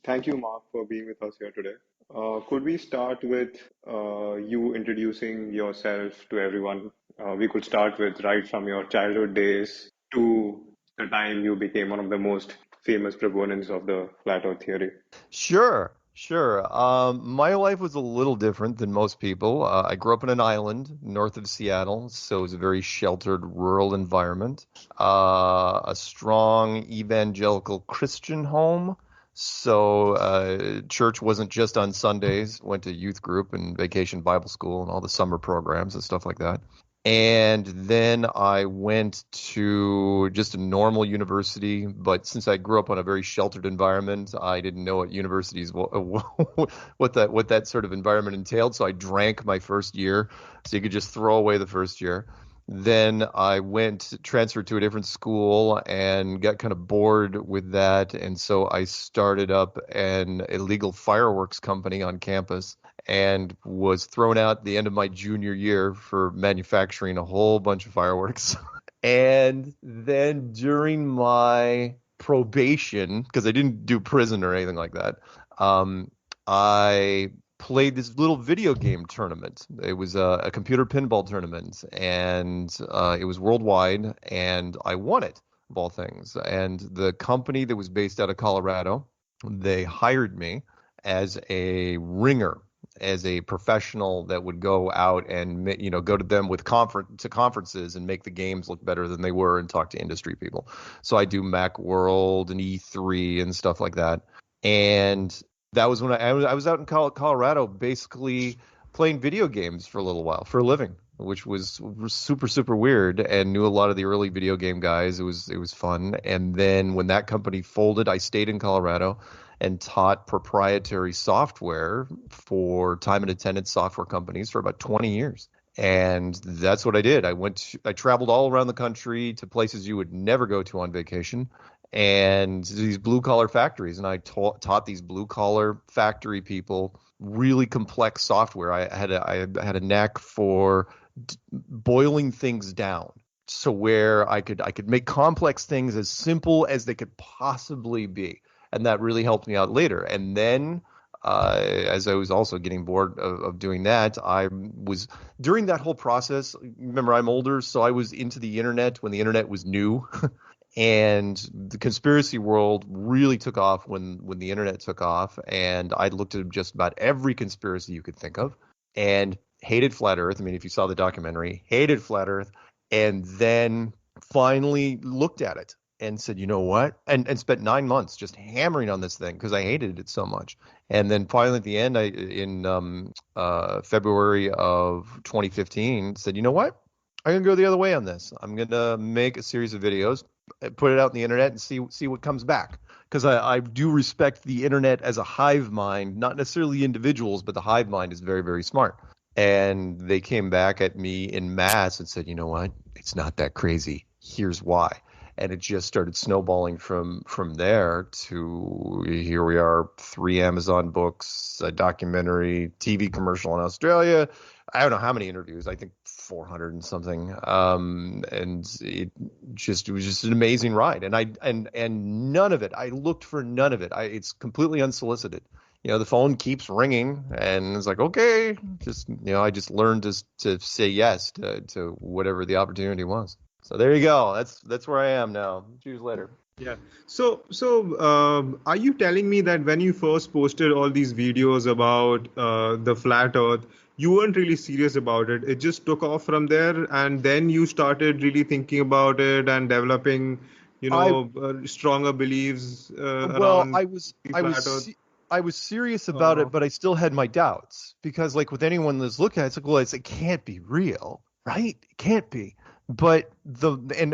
Thank you, Mark, for being with us here today. Could we start with you introducing yourself to everyone? We could start with right from your childhood days to the time you became one of the most famous proponents of the flat earth theory. Sure, sure. My life was a little different than most people. I grew up in an island north of Seattle, so it was a very sheltered rural environment. A strong evangelical Christian home. So church wasn't just on Sundays. Went to youth group and vacation Bible school and all the summer programs and stuff like that. And then I went to just a normal university, but since I grew up in a very sheltered environment, I didn't know what universities what that sort of environment entailed. So I drank my first year, so you could just throw away the first year. Then I transferred to a different school and got kind of bored with that, and so I started up an illegal fireworks company on campus and was thrown out at the end of my junior year for manufacturing a whole bunch of fireworks. And then during my probation, because I didn't do prison or anything like that, I played this little video game tournament. It was a computer pinball tournament, and it was worldwide, and I won it, of all things. And the company that was based out of Colorado, they hired me as a ringer, as a professional that would go out and go to them with conferences and make the games look better than they were and talk to industry people. So I do Macworld and E3 and stuff like that. And that was when I was out in Colorado, basically playing video games for a little while for a living, which was super super weird, and knew a lot of the early video game guys. It was fun. And then when that company folded, I stayed in Colorado and taught proprietary software for time and attendance software companies for about 20 years. And that's what I did. I traveled all around the country to places you would never go to on vacation, and these blue collar factories. And I taught these blue collar factory people really complex software. I had a knack for boiling things down. So where I could make complex things as simple as they could possibly be. And that really helped me out later. And then, as I was also getting bored of doing that, I was during that whole process. Remember, I'm older, so I was into the internet when the internet was new, and the conspiracy world really took off when the internet took off. And I looked at just about every conspiracy you could think of, and hated flat Earth. I mean, if you saw the documentary, hated flat Earth, and then finally looked at it and said, you know what? And spent 9 months just hammering on this thing because I hated it so much. And then finally at the end, in February of 2015, said, you know what? I'm going to go the other way on this. I'm going to make a series of videos, put it out on the internet, and see what comes back. Because I do respect the internet as a hive mind, not necessarily individuals, but the hive mind is very, very smart. And they came back at me in mass and said, you know what? It's not that crazy. Here's why. And it just started snowballing from there to here we are, 3 Amazon books, a documentary, TV commercial in Australia. I don't know how many interviews. I think 400 and something. And it was just an amazing ride. And none of it. I looked for none of it. It's completely unsolicited. The phone keeps ringing, and it's like, okay, I just learned to say yes to whatever the opportunity was. So there you go. That's where I am now. Choose later. Yeah. So, are you telling me that when you first posted all these videos about the flat Earth, you weren't really serious about it? It just took off from there, and then you started really thinking about it and developing, I stronger beliefs well, around the flat Earth. I was serious about Uh, it, but I still had my doubts because, like with anyone that's looking at it, it's like, well, it can't be real, right? It can't be. But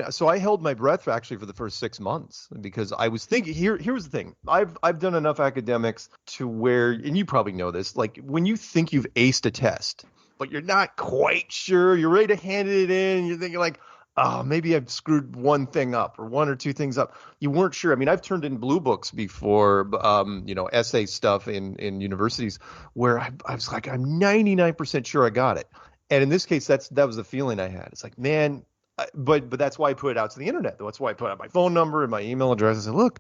so I held my breath actually for the first 6 months because I was thinking here's the thing. I've done enough academics to where, and you probably know this, like when you think you've aced a test, but you're not quite sure, you're ready to hand it in, and you're thinking like, oh, maybe I've screwed one thing up or one or two things up. You weren't sure. I mean, I've turned in blue books before, essay stuff in universities where I was like, I'm 99% sure I got it. And in this case, that was the feeling I had. It's like, man, but that's why I put it out to the internet. That's why I put out my phone number and my email address. I said, look,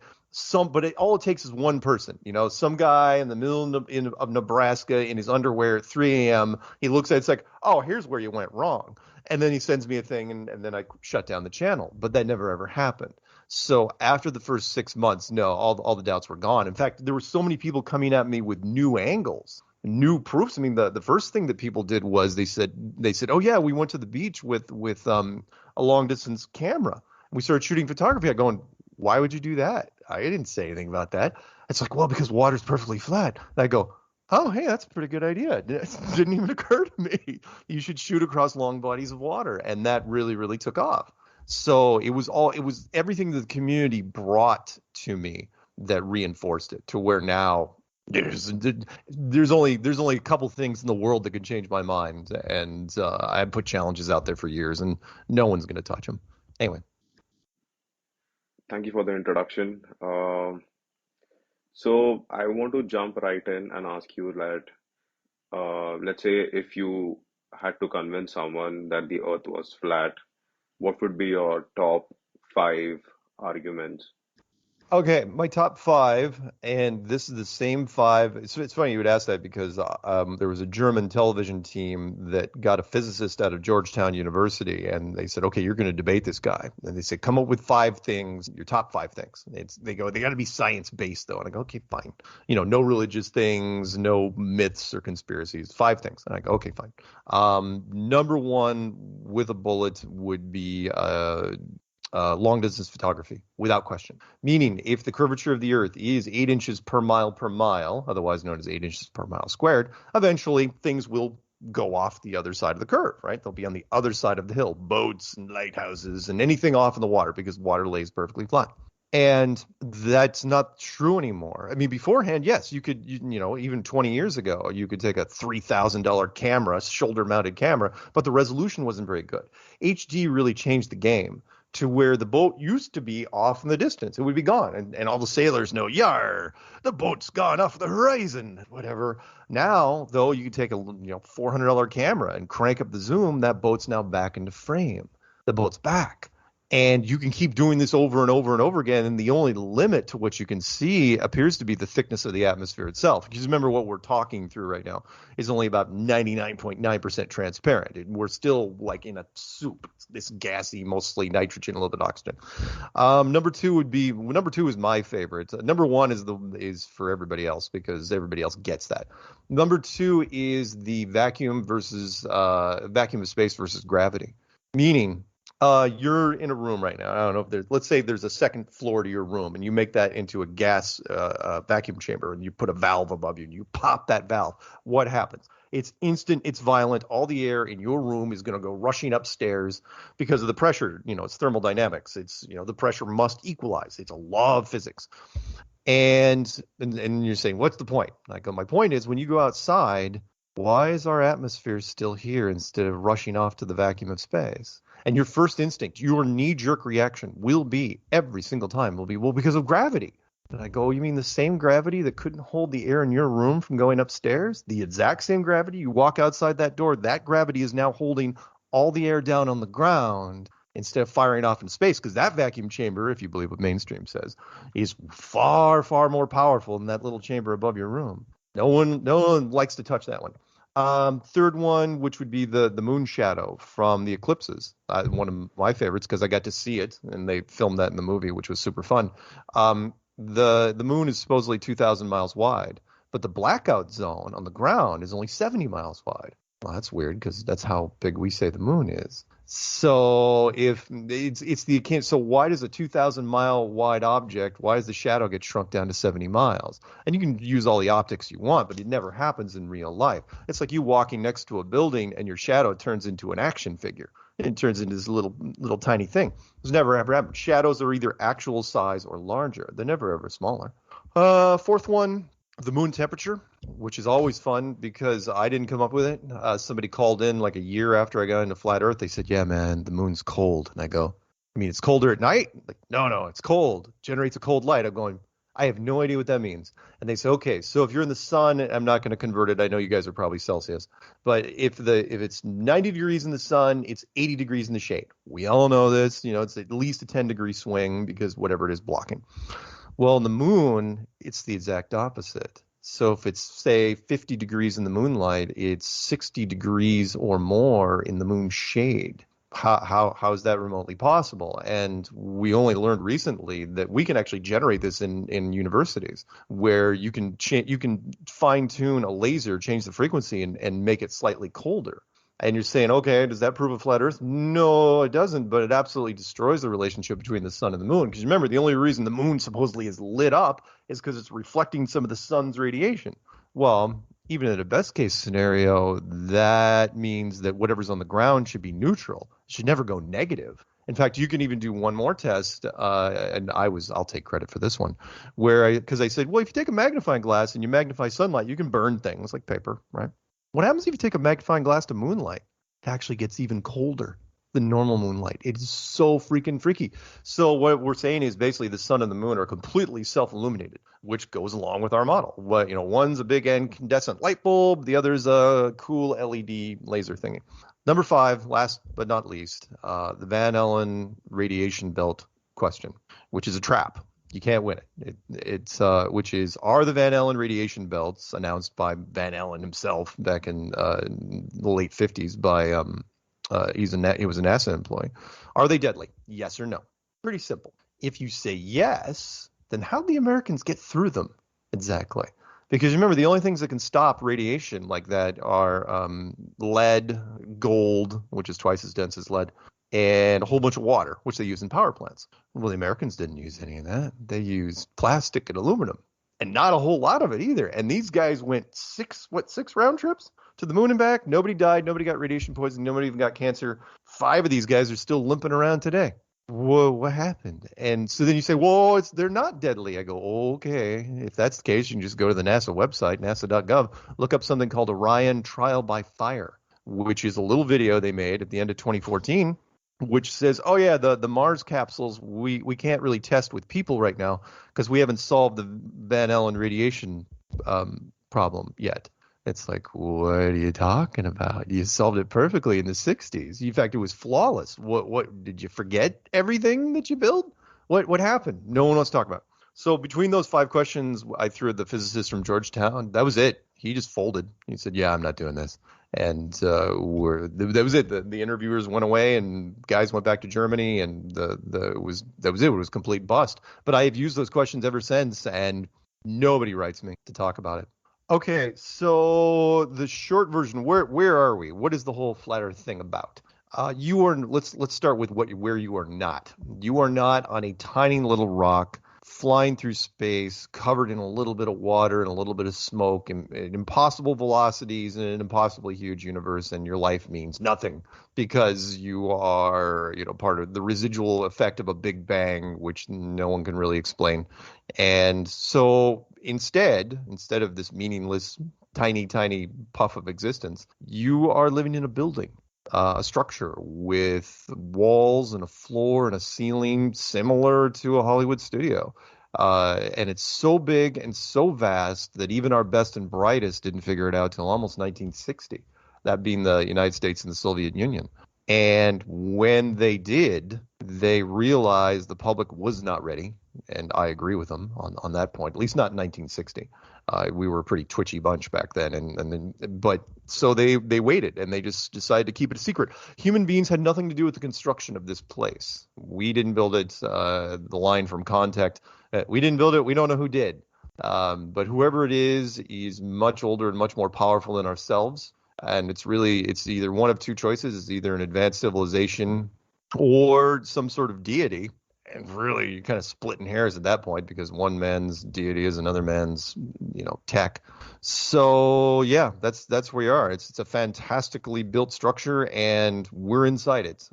But all it takes is one person, some guy in the middle of Nebraska in his underwear at 3 a.m. He looks at it, it's like, oh, here's where you went wrong. And then he sends me a thing, and then I shut down the channel. But that never ever happened. So after the first 6 months, no, all the doubts were gone. In fact, there were so many people coming at me with new angles, new proofs. I mean, the first thing that people did was they said, oh yeah, we went to the beach with a long distance camera. We started shooting photography. I going, why would you do that? I didn't say anything about that. It's like, well, because water's perfectly flat. And I go, oh, hey, that's a pretty good idea. It didn't even occur to me. You should shoot across long bodies of water. And that really, really took off. So it was everything that the community brought to me that reinforced it to where now there's only a couple things in the world that could change my mind. And I put challenges out there for years and no one's going to touch them. Anyway. Thank you for the introduction. So I want to jump right in and ask you that, let's say if you had to convince someone that the Earth was flat, what would be your top five arguments? Okay, my top five, and this is the same five. It's funny you would ask that because there was a German television team that got a physicist out of Georgetown University, and they said, "Okay, you're going to debate this guy." And they said, "Come up with five things, your top five things." They go, "They got to be science based, though." And I go, "Okay, fine. No religious things, no myths or conspiracies. Five things." And I go, "Okay, fine." Number one, with a bullet, would be long distance photography, without question. Meaning, if the curvature of the Earth is 8 inches per mile, otherwise known as 8 inches per mile squared, eventually things will go off the other side of the curve, right? They'll be on the other side of the hill, boats and lighthouses and anything off in the water because water lays perfectly flat. And that's not true anymore. I mean, beforehand, yes, you could, even 20 years ago, you could take a $3,000 camera, shoulder mounted camera, but the resolution wasn't very good. HD really changed the game to where the boat used to be off in the distance. It would be gone. And all the sailors know, yar, the boat's gone off the horizon, whatever. Now, though, you can take a $400 camera and crank up the zoom. That boat's now back into frame. The boat's back. And you can keep doing this over and over and over again. And the only limit to what you can see appears to be the thickness of the atmosphere itself. Because remember, what we're talking through right now is only about 99.9% transparent. And we're still like in a soup, this gassy, mostly nitrogen, a little bit of oxygen. Number two is my favorite. Number one is for everybody else because everybody else gets that. Number two is the vacuum of space versus gravity. Meaning, you're in a room right now. I don't know if let's say there's a second floor to your room and you make that into a gas vacuum chamber and you put a valve above you and you pop that valve. What happens? It's instant. It's violent. All the air in your room is going to go rushing upstairs because of the pressure. It's thermodynamics. It's, the pressure must equalize. It's a law of physics. And you're saying, what's the point? I go, my point is when you go outside, why is our atmosphere still here instead of rushing off to the vacuum of space? And your first instinct, your knee-jerk reaction will be every single time well, because of gravity. And I go, you mean the same gravity that couldn't hold the air in your room from going upstairs? The exact same gravity? You walk outside that door, that gravity is now holding all the air down on the ground instead of firing off in space, because that vacuum chamber, if you believe what mainstream says, is far, far more powerful than that little chamber above your room. No one likes to touch that one. Third one, which would be the moon shadow from the eclipses. One of my favorites because I got to see it, and they filmed that in the movie, which was super fun. The moon is supposedly 2,000 miles wide, but the blackout zone on the ground is only 70 miles wide. Well, that's weird because that's how big we say the moon is. So if so why does a 2,000 mile wide object, why does the shadow get shrunk down to 70 miles? And you can use all the optics you want, but it never happens in real life. It's like you walking next to a building and your shadow turns into an action figure. It turns into this little tiny thing. It's never ever happened. Shadows are either actual size or larger. They're never ever smaller. Fourth one, the moon temperature, which is always fun because I didn't come up with it. Somebody called in like a year after I got into flat Earth. They said, yeah, man, the moon's cold. And I go, I mean, it's colder at night? Like, no, it's cold. It generates a cold light. I'm going, I have no idea what that means. And they say, okay, so if you're in the sun, I'm not going to convert it. I know you guys are probably Celsius. But if it's 90 degrees in the sun, it's 80 degrees in the shade. We all know this. It's at least a 10-degree swing because whatever it is blocking. Well, in the moon, it's the exact opposite. So if it's, say, 50 degrees in the moonlight, it's 60 degrees or more in the moon's shade. How is that remotely possible? And we only learned recently that we can actually generate this in universities, where you can fine tune a laser, change the frequency, and make it slightly colder. And you're saying, okay, does that prove a flat Earth? No, it doesn't, but it absolutely destroys the relationship between the sun and the moon. Because remember, the only reason the moon supposedly is lit up is because it's reflecting some of the sun's radiation. Well, even in a best case scenario, that means that whatever's on the ground should be neutral. It should never go negative. In fact, you can even do one more test, and I'll take credit for this one, because I said, well, if you take a magnifying glass and you magnify sunlight, you can burn things like paper, right? What happens if you take a magnifying glass to moonlight? It actually gets even colder than normal moonlight. It is so freaking freaky. So what we're saying is basically the sun and the moon are completely self-illuminated, which goes along with our model. One's a big incandescent light bulb, the other's a cool LED laser thingy. Number 5, last but not least, the Van Allen radiation belt question, which is a trap. You can't win it. Which is, are the Van Allen radiation belts announced by Van Allen himself back in the late 50s by he was a NASA employee. Are they deadly? Yes or no? Pretty simple. If you say yes, then how do the Americans get through them exactly? Because remember, the only things that can stop radiation like that are lead, gold, which is twice as dense as lead, and a whole bunch of water, which they use in power plants. Well, the Americans didn't use any of that. They used plastic and aluminum, and not a whole lot of it either. And these guys went six round trips to the moon and back. Nobody died. Nobody got radiation poisoning. Nobody even got cancer. 5 of these guys are still limping around today. Whoa, what happened? And so then you say, well, they're not deadly. I go, okay, if that's the case, you can just go to the NASA website, nasa.gov, look up something called Orion Trial by Fire, which is a little video they made at the end of 2014, which says, oh yeah, the Mars capsules, we can't really test with people right now because we haven't solved the Van Allen radiation problem yet. It's like, what are you talking about? You solved it perfectly in the 60s. In fact, it was flawless. What did you forget everything that you built? What happened? No one wants to talk about. So between those 5 questions, I threw at the physicist from Georgetown. That was it. He just folded. He said, yeah, I'm not doing this. And that was it. The interviewers went away, and guys went back to Germany, and that was it. It was a complete bust. But I have used those questions ever since, and nobody writes me to talk about it. Okay, so the short version, where are we? What is the whole flat Earth thing about? Let's start with where you are not. You are not on a tiny little rock flying through space, covered in a little bit of water and a little bit of smoke and impossible velocities in an impossibly huge universe, and your life means nothing because you are, part of the residual effect of a big bang, which no one can really explain. And so instead of this meaningless, tiny, tiny puff of existence, you are living in a building, a structure with walls and a floor and a ceiling similar to a Hollywood studio. And it's so big and so vast that even our best and brightest didn't figure it out till almost 1960, that being the United States and the Soviet Union. And when they did, they realized the public was not ready. And I agree with them on that point, at least not in 1960. We were a pretty twitchy bunch back then. But so they waited, and they just decided to keep it a secret. Human beings had nothing to do with the construction of this place. We didn't build it. The line from Contact, we didn't build it. We don't know who did. But whoever it is much older and much more powerful than ourselves. And it's either one of 2 choices. It's either an advanced civilization or some sort of deity. And really, you're kind of splitting hairs at that point because one man's deity is another man's, tech. So yeah, that's where you are. It's a fantastically built structure, and we're inside it.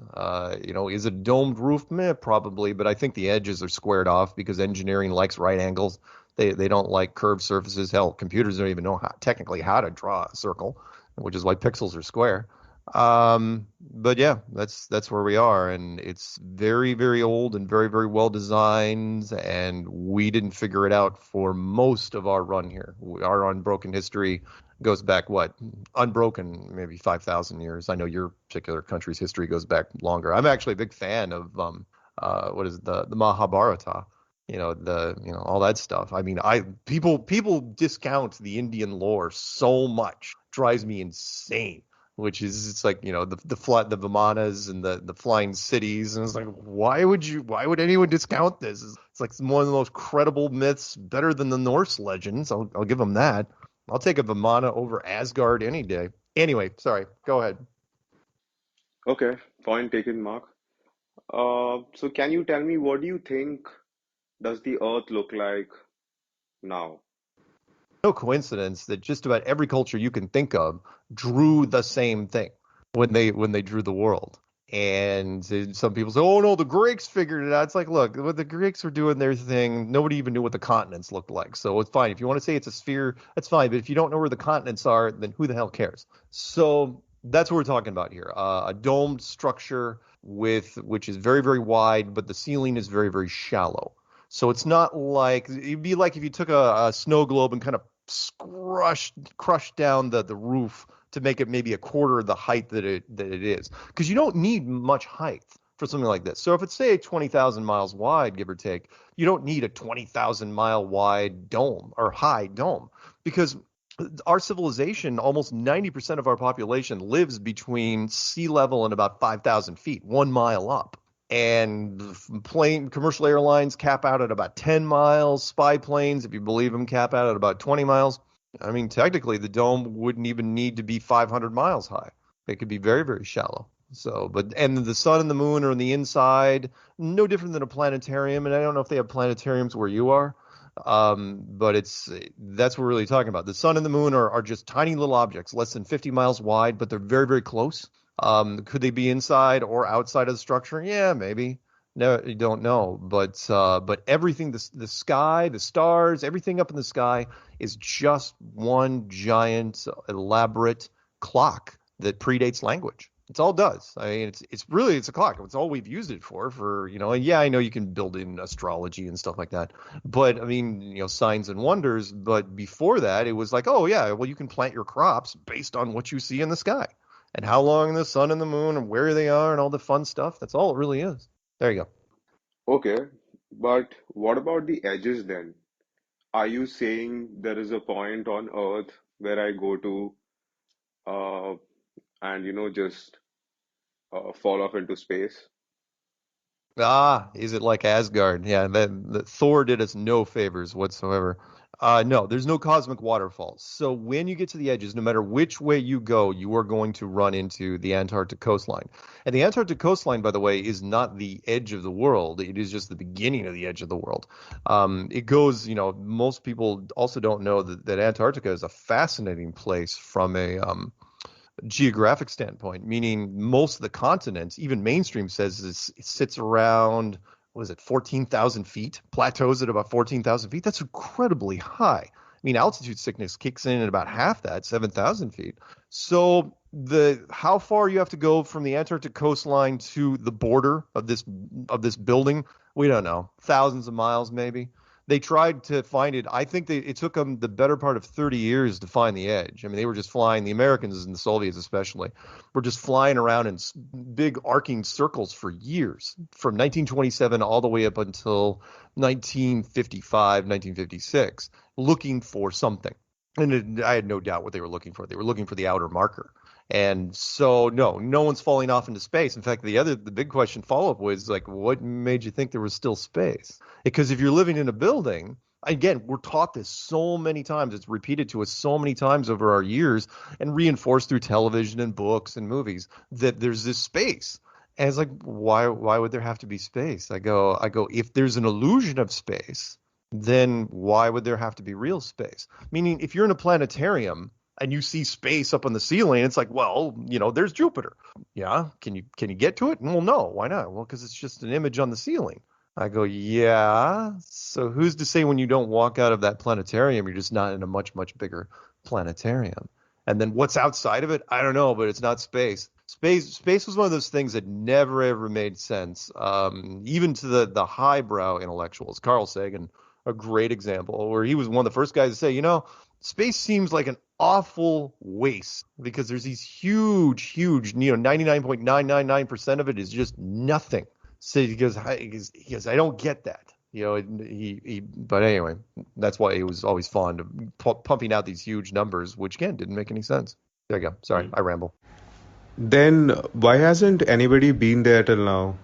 Is it a domed roof? Meh, probably, but I think the edges are squared off because engineering likes right angles. They don't like curved surfaces. Hell, computers don't even know technically how to draw a circle, which is why pixels are square. But yeah, that's where we are, and it's very, very old and very, very well designed, and we didn't figure it out for most of our run here. Our unbroken history goes back, unbroken, maybe 5,000 years. I know your particular country's history goes back longer. I'm actually a big fan of, what is it, the Mahabharata. all that stuff. I mean, I people discount the Indian lore so much, drives me insane. Which is it's like the Vimanas and the flying cities, and it's like why would anyone discount this? It's like one of the most credible myths, better than the Norse legends. I'll give them that. I'll take a Vimana over Asgard any day. Anyway, sorry, go ahead. Okay, point taken, Mark. So can you tell me what do you think does the Earth look like now? No coincidence that just about every culture you can think of drew the same thing when they drew the world. And some people say, "Oh no, the Greeks figured it out." It's like, look, when the Greeks were doing their thing, nobody even knew what the continents looked like. So it's fine if you want to say it's a sphere, that's fine. But if you don't know where the continents are, then who the hell cares? So that's what we're talking about here. A domed structure with which is very, very wide, but the ceiling is very, very shallow. So it's not like it'd be like if you took a snow globe and kind of crushed down the roof to make it maybe a quarter of the height that it is. Because you don't need much height for something like this. So if it's say 20,000 miles wide, give or take, you don't need a 20,000 mile wide dome or high dome because our civilization, almost 90% of our population lives between sea level and about 5,000 feet, 1 mile up. And commercial airlines cap out at about 10 miles. Spy planes, if you believe them, cap out at about 20 miles. I mean, technically, the dome wouldn't even need to be 500 miles high. It could be very, very shallow. And the sun and the moon are on the inside, no different than a planetarium. And I don't know if they have planetariums where you are, but that's what we're really talking about. The sun and the moon are just tiny little objects, less than 50 miles wide, but they're very, very close. Could they be inside or outside of the structure? Yeah, maybe. No, you don't know. But everything, the sky, the stars, everything up in the sky is just one giant, elaborate clock that predates language. It's all it does. I mean, it's a clock. It's all we've used it for. And yeah, I know you can build in astrology and stuff like that. But I mean, signs and wonders. But before that, it was like, oh yeah, well, you can plant your crops based on what you see in the sky and how long the sun and the moon and where they are and all the fun stuff. That's all it really is. There you go. Okay, but what about the edges then? Are you saying there is a point on Earth where I go to uh, and just fall off into space? Ah, is it like Asgard? Yeah, that Thor did us no favors whatsoever. No, there's no cosmic waterfalls. So when you get to the edges, no matter which way you go, you are going to run into the Antarctic coastline. And the Antarctic coastline, by the way, is not the edge of the world. It is just the beginning of the edge of the world. It goes, most people also don't know that Antarctica is a fascinating place from a geographic standpoint, meaning most of the continents, even mainstream says it sits around, what is it, 14,000 feet, plateaus at about 14,000 feet. That's incredibly high. I mean, altitude sickness kicks in at about half that, 7,000 feet. So how far you have to go from the Antarctic coastline to the border of this building, we don't know. Thousands of miles, maybe. They tried to find it. I think it took them the better part of 30 years to find the edge. I mean, they were just flying, the Americans and the Soviets especially, were just flying around in big arcing circles for years, from 1927 all the way up until 1955, 1956, looking for something. And I had no doubt what they were looking for. They were looking for the outer marker. And so, no one's falling off into space. In fact, the big question follow-up was like, what made you think there was still space? Because if you're living in a building, again, we're taught this so many times. It's repeated to us so many times over our years and reinforced through television and books and movies that there's this space. And it's like, why would there have to be space? I go, if there's an illusion of space, then why would there have to be real space? Meaning, if you're in a planetarium and you see space up on the ceiling, it's like, well, there's Jupiter. Yeah, can you get to it? Well, no, why not? Well, because it's just an image on the ceiling. I go, yeah. So who's to say when you don't walk out of that planetarium, you're just not in a much, much bigger planetarium? And then what's outside of it? I don't know, but it's not space. Space was one of those things that never ever made sense, even to the highbrow intellectuals. Carl Sagan, a great example, where he was one of the first guys to say, space seems like an awful waste because there's these huge, 99.999% of it is just nothing. So he goes, I don't get that. But anyway, that's why he was always fond of pumping out these huge numbers, which again didn't make any sense. There you go. Sorry, Hmm. I ramble. Then why hasn't anybody been there till now?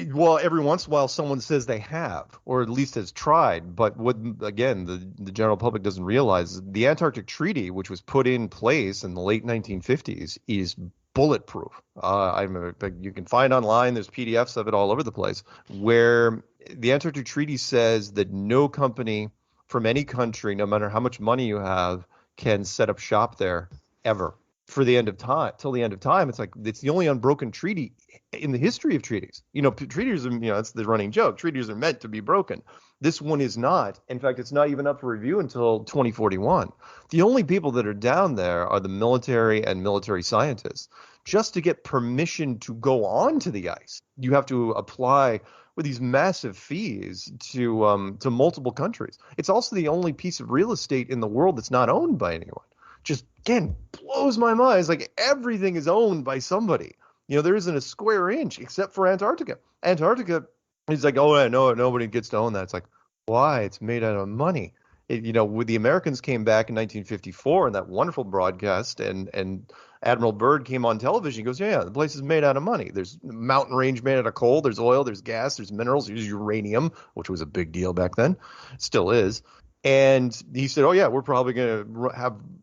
Well, every once in a while, someone says they have, or at least has tried. But what, again, the general public doesn't realize the Antarctic Treaty, which was put in place in the late 1950s, is bulletproof. You can find online, there's PDFs of it all over the place, where the Antarctic Treaty says that no company from any country, no matter how much money you have, can set up shop there ever for the end of time, till the end of time. It's like it's the only unbroken treaty in the history of treaties. Treaties are, it's the running joke. Treaties are meant to be broken. This one is not. In fact, it's not even up for review until 2041. The only people that are down there are the military and military scientists. Just to get permission to go on to the ice, you have to apply with these massive fees to multiple countries. It's also the only piece of real estate in the world that's not owned by anyone. Just again blows my mind. It's like everything is owned by somebody. There isn't a square inch except for Antarctica. Antarctica is like, oh, yeah, no, nobody gets to own that. It's like, why? It's made out of money. When the Americans came back in 1954 in that wonderful broadcast, and Admiral Byrd came on television, he goes, yeah, the place is made out of money. There's a mountain range made out of coal, there's oil, there's gas, there's minerals, there's uranium, which was a big deal back then, still is. And he said, "Oh yeah, we're probably going to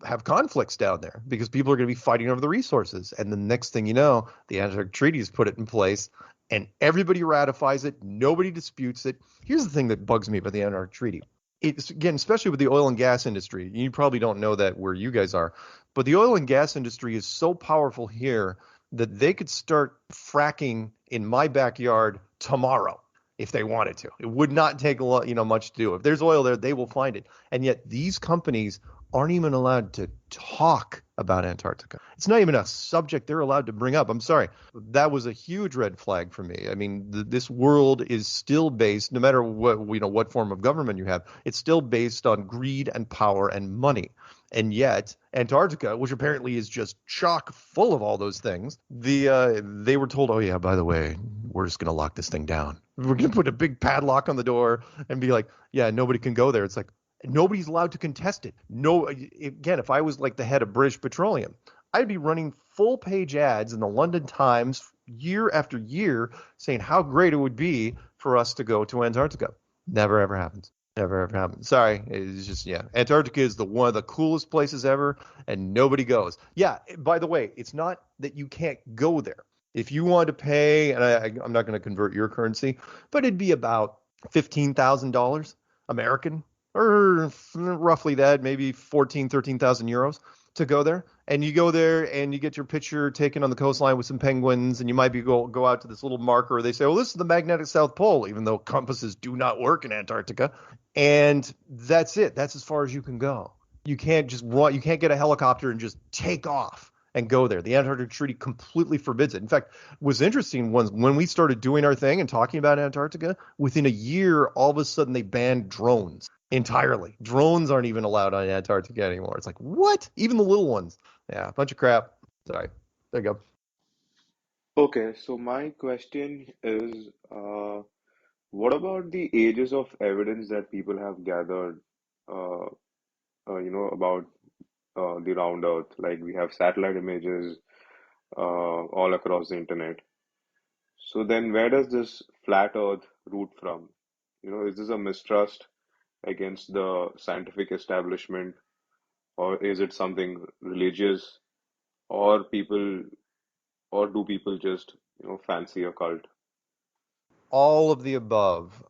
have conflicts down there because people are going to be fighting over the resources." And the next thing you know, the Antarctic Treaty has put it in place, and everybody ratifies it. Nobody disputes it. Here's the thing that bugs me about the Antarctic Treaty. It's again, especially with the oil and gas industry. You probably don't know that where you guys are, but the oil and gas industry is so powerful here that they could start fracking in my backyard tomorrow if they wanted to. It would not take a lot, much to do. If there's oil there, they will find it. And yet these companies aren't even allowed to talk about Antarctica. It's not even a subject they're allowed to bring up. I'm sorry. That was a huge red flag for me. I mean, this world is still based, no matter what form of government you have, it's still based on greed and power and money. And yet, Antarctica, which apparently is just chock full of all those things, they were told, oh yeah, by the way, we're just going to lock this thing down. We're going to put a big padlock on the door and be like, yeah, nobody can go there. It's like, nobody's allowed to contest it. No, again, if I was like the head of British Petroleum, I'd be running full page ads in the London Times year after year saying how great it would be for us to go to Antarctica. Never ever happens. Never ever happened. Sorry, it's just yeah. Antarctica is one of the coolest places ever, and nobody goes. Yeah. By the way, it's not that you can't go there. If you want to pay, and I'm not going to convert your currency, but it'd be about $15,000 American, or roughly that, maybe 13,000 euros to go there. And you go there and you get your picture taken on the coastline with some penguins, and you might go out to this little marker. They say, well, this is the magnetic South Pole, even though compasses do not work in Antarctica. And that's it. That's as far as you can go. You can't just run. You can't get a helicopter and just take off and go there. The Antarctic Treaty completely forbids it. In fact, what's interesting was when we started doing our thing and talking about Antarctica, within a year, all of a sudden they banned drones entirely. Drones aren't even allowed on Antarctica anymore. It's like, what? Even the little ones. Yeah, a bunch of crap. Sorry. There you go. Okay, so my question is, what about the ages of evidence that people have gathered, uh, about the round Earth? Like we have satellite images all across the internet. So then, where does this flat Earth root from? Is this a mistrust against the scientific establishment, or is it something religious, or people, or do people just, fancy a cult? All of the above.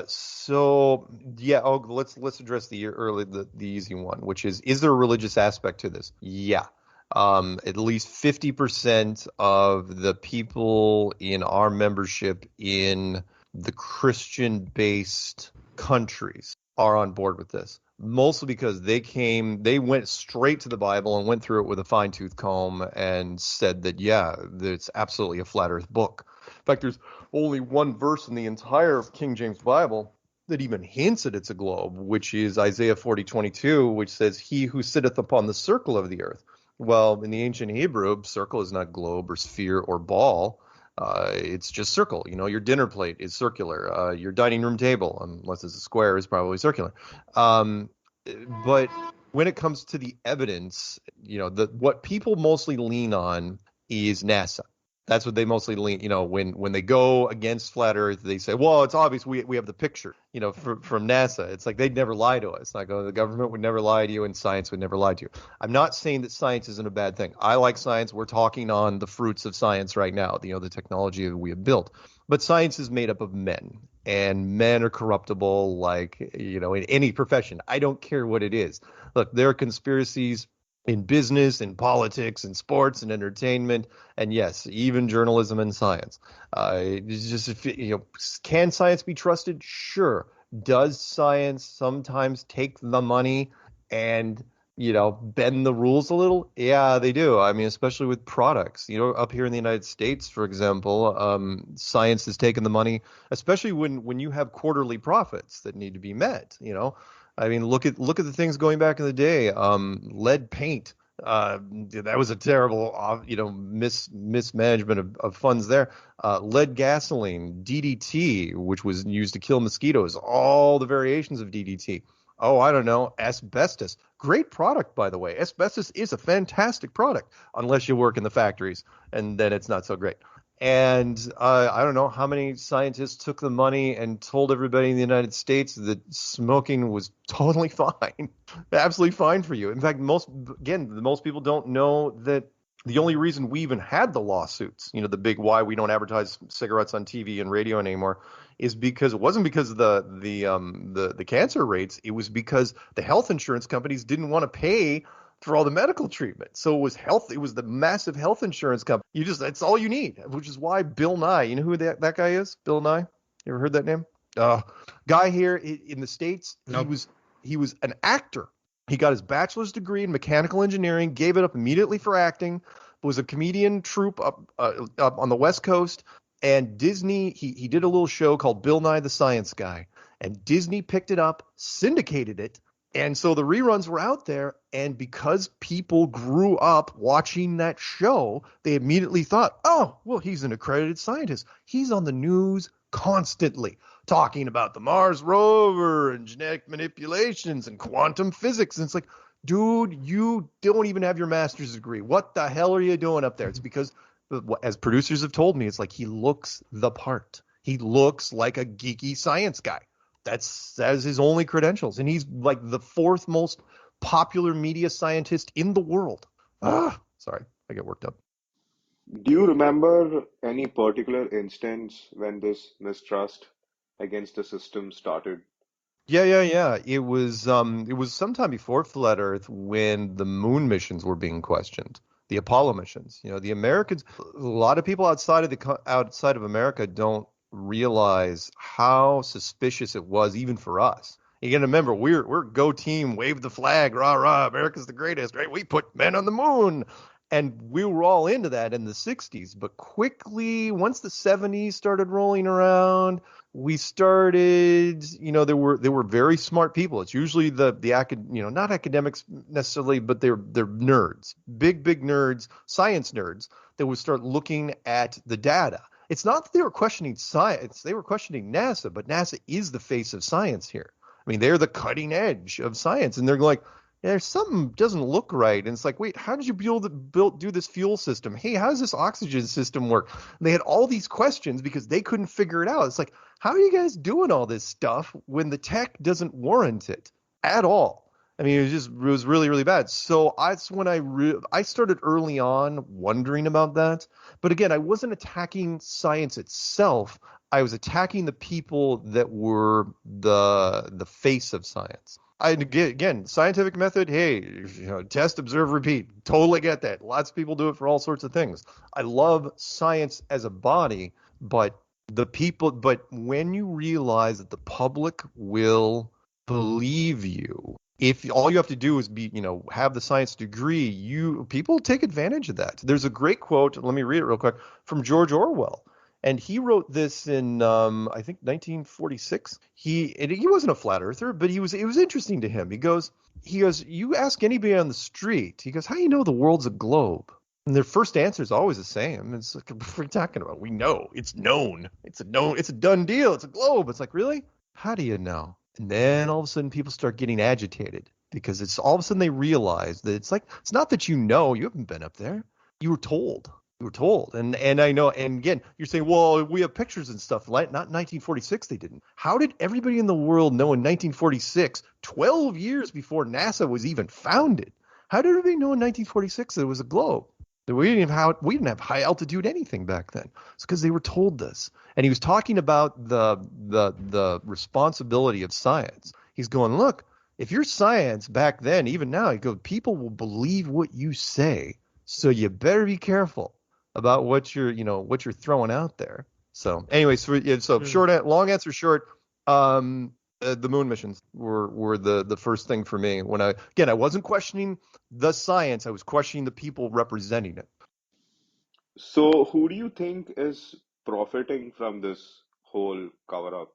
So yeah. Oh, let's address the easy one, which is there a religious aspect to this? Yeah. At least 50% of the people in our membership in the Christian-based countries are on board with this. Mostly because they went straight to the Bible and went through it with a fine-tooth comb and said that, yeah, that it's absolutely a flat earth book. In fact, there's only one verse in the entire King James Bible that even hints at it's a globe, which is Isaiah 40:22, which says, "He who sitteth upon the circle of the earth." Well, in the ancient Hebrew, circle is not globe or sphere or ball. It's just circle. Your dinner plate is circular. Your dining room table, unless it's a square, is probably circular. Um, but when it comes to the evidence, what people mostly lean on is NASA. That's what they mostly lean. When they go against flat Earth, they say, "Well, it's obvious we have the picture." From NASA. It's like they'd never lie to us. Like, oh, the government would never lie to you, and science would never lie to you. I'm not saying that science isn't a bad thing. I like science. We're talking on the fruits of science right now. The technology that we have built. But science is made up of men, and men are corruptible, like in any profession. I don't care what it is. Look, there are conspiracies in business, in politics, in sports, and entertainment, and yes, even journalism and science. It's just can science be trusted? Sure. Does science sometimes take the money and bend the rules a little? Yeah, they do. I mean, especially with products. Up here in the United States, for example, science has taken the money, especially when you have quarterly profits that need to be met. I mean, look at the things going back in the day. Lead paint. That was a terrible, mismanagement of funds there. Lead gasoline, DDT, which was used to kill mosquitoes, all the variations of DDT. Oh, I don't know, asbestos. Great product, by the way. Asbestos is a fantastic product, unless you work in the factories, and then it's not so great. And I don't know how many scientists took the money and told everybody in the United States that smoking was totally fine, absolutely fine for you. In fact, most people don't know that the only reason we even had the lawsuits, the big why we don't advertise cigarettes on TV and radio anymore, is because it wasn't because of the cancer rates. It was because the health insurance companies didn't want to pay for all the medical treatment. So it was health. It was the massive health insurance company. That's all you need, which is why Bill Nye, you know who that guy is? Bill Nye? You ever heard that name? Guy here in the States, nope. He was an actor. He got his bachelor's degree in mechanical engineering, gave it up immediately for acting, was a comedian troupe up on the West Coast. And Disney, he did a little show called Bill Nye the Science Guy. And Disney picked it up, syndicated it. And so the reruns were out there, and because people grew up watching that show, they immediately thought, oh, well, he's an accredited scientist. He's on the news constantly talking about the Mars rover and genetic manipulations and quantum physics. And it's like, dude, you don't even have your master's degree. What the hell are you doing up there? It's because, as producers have told me, it's like he looks the part. He looks like a geeky science guy. That's his only credentials. And he's like the fourth most popular media scientist in the world. Sorry, I get worked up. Do you remember any particular instance when this mistrust against the system started? Yeah. It was sometime before Flat Earth when the moon missions were being questioned. The Apollo missions. The Americans, a lot of people outside of America don't realize how suspicious it was even for us. You got to remember, we're go team, wave the flag, rah rah, America's the greatest, right? We put men on the moon. And we were all into that in the 60s, but quickly, once the 70s started rolling around, we started, there were very smart people. It's usually not academics necessarily, but they're nerds, big nerds, science nerds that would start looking at the data. It's not that they were questioning science, they were questioning NASA, but NASA is the face of science here. I mean, they're the cutting edge of science, and they're like, there's something doesn't look right. And it's like, wait, how did you do this fuel system? Hey, how does this oxygen system work? And they had all these questions because they couldn't figure it out. It's like, how are you guys doing all this stuff when the tech doesn't warrant it at all? I mean, it was really, really bad. So that's when I started early on wondering about that. But again, I wasn't attacking science itself. I was attacking the people that were the face of science. Again, scientific method, hey, test, observe, repeat. Totally get that. Lots of people do it for all sorts of things. I love science as a body, but when you realize that the public will believe you, if all you have to do is have the science degree, people take advantage of that. There's a great quote, let me read it real quick, from George Orwell. And he wrote this in, I think, 1946. He wasn't a flat earther, but it was interesting to him. He goes, you ask anybody on the street, he goes, how do you know the world's a globe? And their first answer is always the same. It's like, what are you talking about? We know. It's known. It's a done deal. It's a globe. It's like, really? How do you know? And then all of a sudden people start getting agitated because it's all of a sudden they realize that it's like, it's not that you haven't been up there. You were told. You were told. And I know, and again, you're saying, well, we have pictures and stuff. Not in 1946, they didn't. How did everybody in the world know in 1946, 12 years before NASA was even founded? How did everybody know in 1946 that it was a globe? We didn't have high altitude anything back then. It's because they were told this. And he was talking about the responsibility of science. He's going, look, if you're science back then, even now, he goes, people will believe what you say. So you better be careful about what you're throwing out there. So, anyways, long answer short, the moon missions were the first thing for me. When I wasn't questioning the science, I was questioning the people representing it. So, who do you think is profiting from this whole cover-up?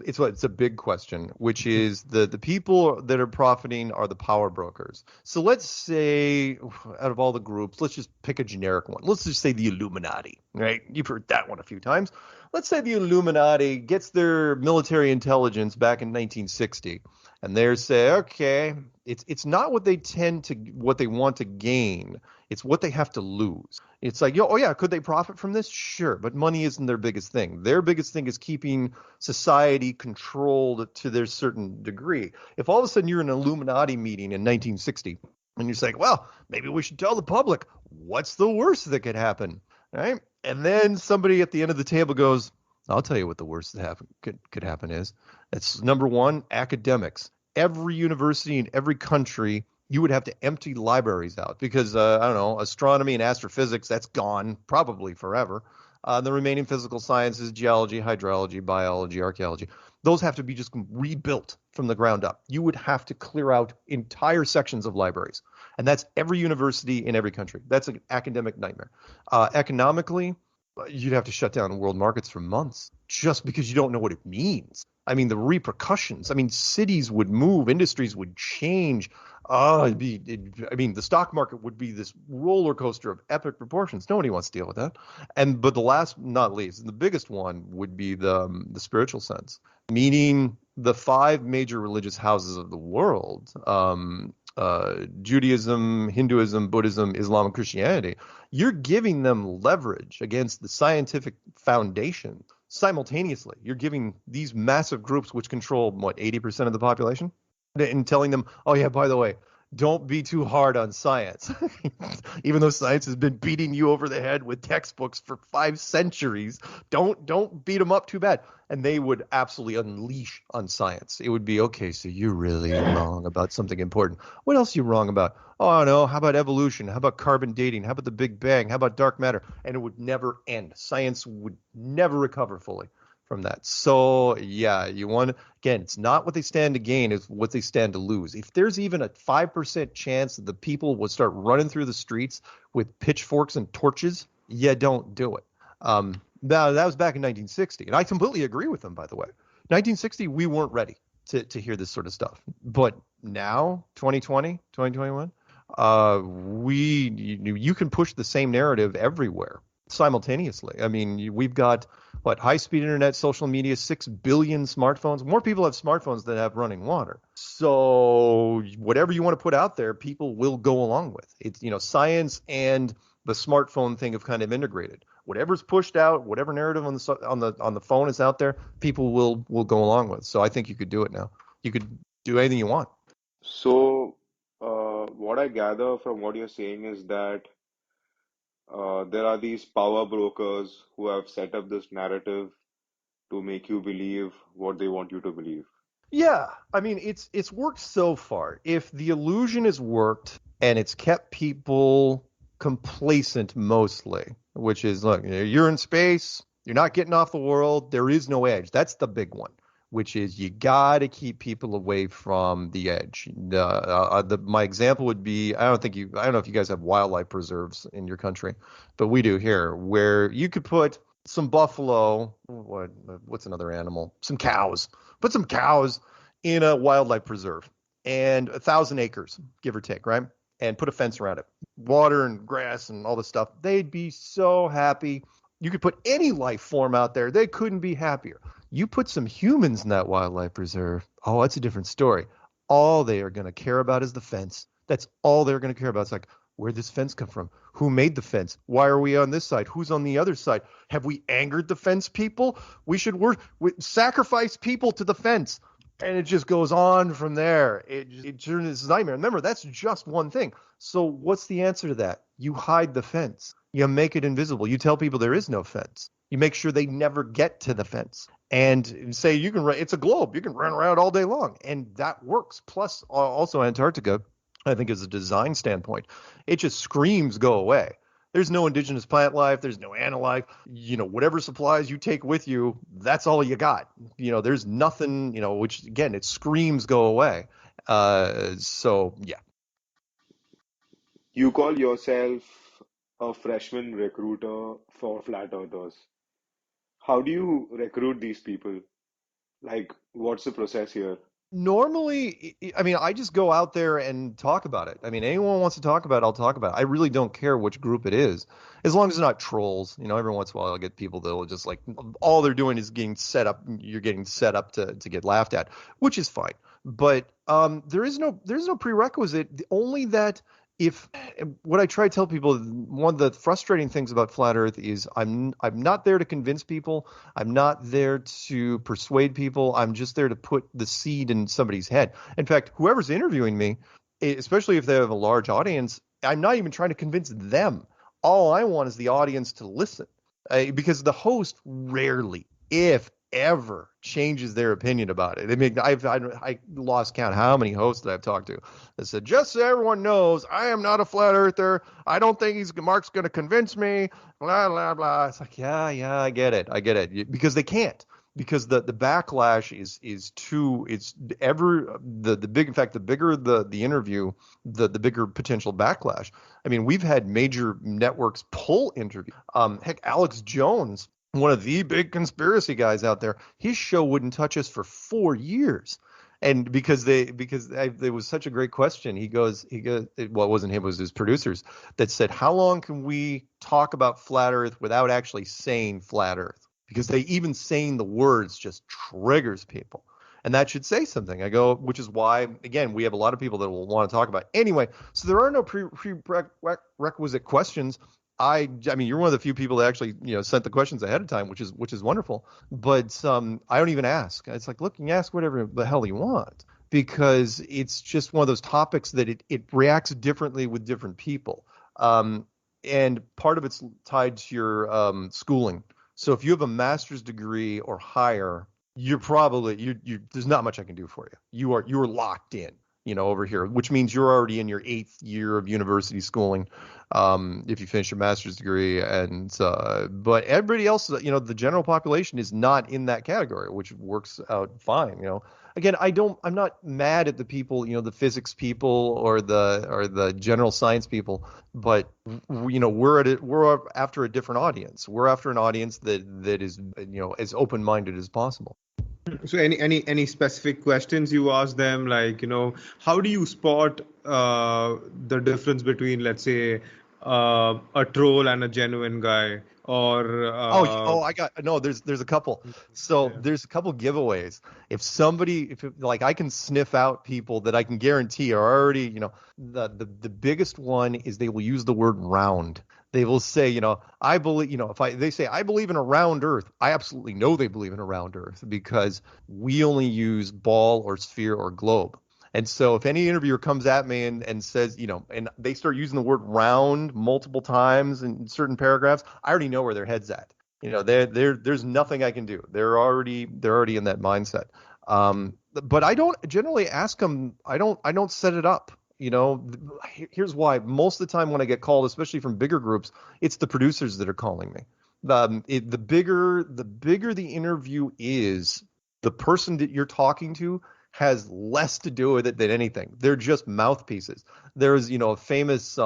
It's a big question, which is the people that are profiting are the power brokers. So let's say out of all the groups, let's just pick a generic one. Let's just say the Illuminati, right? You've heard that one a few times. Let's say the Illuminati gets their military intelligence back in 1960, and they say, okay, it's not what they want to gain. It's what they have to lose. It's like, oh yeah, could they profit from this? Sure, but money isn't their biggest thing. Their biggest thing is keeping society controlled to their certain degree. If all of a sudden you're in an Illuminati meeting in 1960 and you're saying, well, maybe we should tell the public what's the worst that could happen, right? And then somebody at the end of the table goes, I'll tell you what the worst that could happen is. It's number one, academics. Every university in every country, you would have to empty libraries out because, I don't know, astronomy and astrophysics, that's gone probably forever. The remaining physical sciences, geology, hydrology, biology, archaeology, those have to be just rebuilt from the ground up. You would have to clear out entire sections of libraries. And that's every university in every country. That's an academic nightmare. Economically, you'd have to shut down world markets for months just because you don't know what it means. I mean, the repercussions. I mean, cities would move, industries would change. The stock market would be this roller coaster of epic proportions. Nobody wants to deal with that. But the last, not least, the biggest one would be the spiritual sense, meaning the five major religious houses of the world, Judaism, Hinduism, Buddhism, Islam, and Christianity. You're giving them leverage against the scientific foundation simultaneously. You're giving these massive groups, which control, 80% of the population, and telling them, oh yeah, by the way, don't be too hard on science. Even though science has been beating you over the head with textbooks for 5 centuries, don't beat them up too bad. And they would absolutely unleash on science. It would be, okay, so you're really wrong about something important. What else are you wrong about? Oh, I don't know. How about evolution? How about carbon dating? How about the Big Bang? How about dark matter? And it would never end. Science would never recover fully from that. So yeah, again, it's not what they stand to gain, it's what they stand to lose. If there's even a 5% chance that the people would start running through the streets with pitchforks and torches, you don't do it. Now that was back in 1960, and I completely agree with them, by the way. 1960, we weren't ready to hear this sort of stuff. But now, 2020, 2021, you can push the same narrative everywhere simultaneously. I mean, we've got high-speed internet, social media, 6 billion smartphones. More people have smartphones than have running water. So whatever you want to put out there, people will go along with. It's, science and the smartphone thing have kind of integrated. Whatever's pushed out, whatever narrative on the phone is out there, people will go along with. So I think you could do it now. You could do anything you want. So, what I gather from what you're saying is that there are these power brokers who have set up this narrative to make you believe what they want you to believe. Yeah, I mean, it's worked so far. If the illusion has worked and it's kept people complacent mostly, which is, look, you're in space, you're not getting off the world, there is no edge. That's the big one, which is you got to keep people away from the edge. My example would be, I don't know if you guys have wildlife preserves in your country, but we do here, where you could put some buffalo, what's another animal? Some cows. Put some cows in a wildlife preserve and 1,000 acres, give or take, right? and put a fence around it, water and grass and all this stuff, they'd be so happy. You could put any life form out there, they couldn't be happier. You put some humans in that wildlife preserve, oh, that's a different story. All they are going to care about is the fence. That's all they're going to care about. It's like, where'd this fence come from? Who made the fence? Why are we on this side? Who's on the other side? Have we angered the fence people? We should sacrifice people to the fence. And it just goes on from there. It turns into this nightmare. Remember, that's just one thing. So what's the answer to that? You hide the fence. You make it invisible. You tell people there is no fence. You make sure they never get to the fence. And say it's a globe. You can run around all day long. And that works. Plus, also Antarctica, I think as a design standpoint, it just screams go away. There's no indigenous plant life. There's no animal life. Whatever supplies you take with you, that's all you got. There's nothing, which again, it screams go away. So yeah. You call yourself a freshman recruiter for flat earthers. How do you recruit these people? Like, what's the process here? Normally, I mean, I just go out there and talk about it. I mean, anyone wants to talk about it, I'll talk about it. I really don't care which group it is, as long as it's not trolls. Every once in a while I'll get people that will just like, all they're doing is getting set up. You're getting set up to get laughed at, which is fine. But there's no prerequisite. Only that if what I try to tell people, one of the frustrating things about flat Earth is I'm not there to convince people. I'm not there to persuade people. I'm just there to put the seed in somebody's head. In fact, whoever's interviewing me, especially if they have a large audience, I'm not even trying to convince them. All I want is the audience to listen, because the host rarely, if ever, changes their opinion about it. I mean, I lost count how many hosts that I've talked to that said, just so everyone knows, I am not a flat earther. I don't think Mark's going to convince me. Blah blah blah. It's like, yeah, I get it, because they can't. Because the backlash is too, it's ever the big, in fact, the bigger the interview, the bigger potential backlash. I mean, we've had major networks pull interviews. Heck, Alex Jones, one of the big conspiracy guys out there, his show wouldn't touch us for 4 years. And because it was such a great question, he goes, well, it wasn't him, it was his producers that said, how long can we talk about flat Earth without actually saying flat Earth? Because even saying the words just triggers people. And that should say something. I go, which is why, again, we have a lot of people that will want to talk about it. Anyway, so there are no prerequisite questions. I mean, you're one of the few people that actually, sent the questions ahead of time, which is wonderful. But I don't even ask. It's like, look, you can ask whatever the hell you want, because it's just one of those topics that it reacts differently with different people. And part of it's tied to your schooling. So if you have a master's degree or higher, you're probably there's not much I can do for you. You are locked in, over here, which means you're already in your 8th year of university schooling, if you finish your master's degree. And but everybody else, the general population is not in that category, which works out fine. Again, I'm not mad at the people, the physics people or the general science people, but we're after a different audience. We're after an audience that is, as open-minded as possible. So any specific questions you ask them, like, how do you spot the difference between, let's say, a troll and a genuine guy? Or there's a couple. So there's a couple giveaways. If I can sniff out people that I can guarantee are already, the biggest one is they will use the word round. They will say, I believe, they say, I believe in a round Earth, I absolutely know they believe in a round Earth, because we only use ball or sphere or globe. And so if any interviewer comes at me and says, and they start using the word round multiple times in certain paragraphs, I already know where their head's at. There's nothing I can do. They're already in that mindset. But I don't generally ask them. I don't set it up. Here's why. Most of the time when I get called, especially from bigger groups, it's the producers that are calling me. The bigger the interview is, the person that you're talking to has less to do with it than anything. They're just mouthpieces. There's, a famous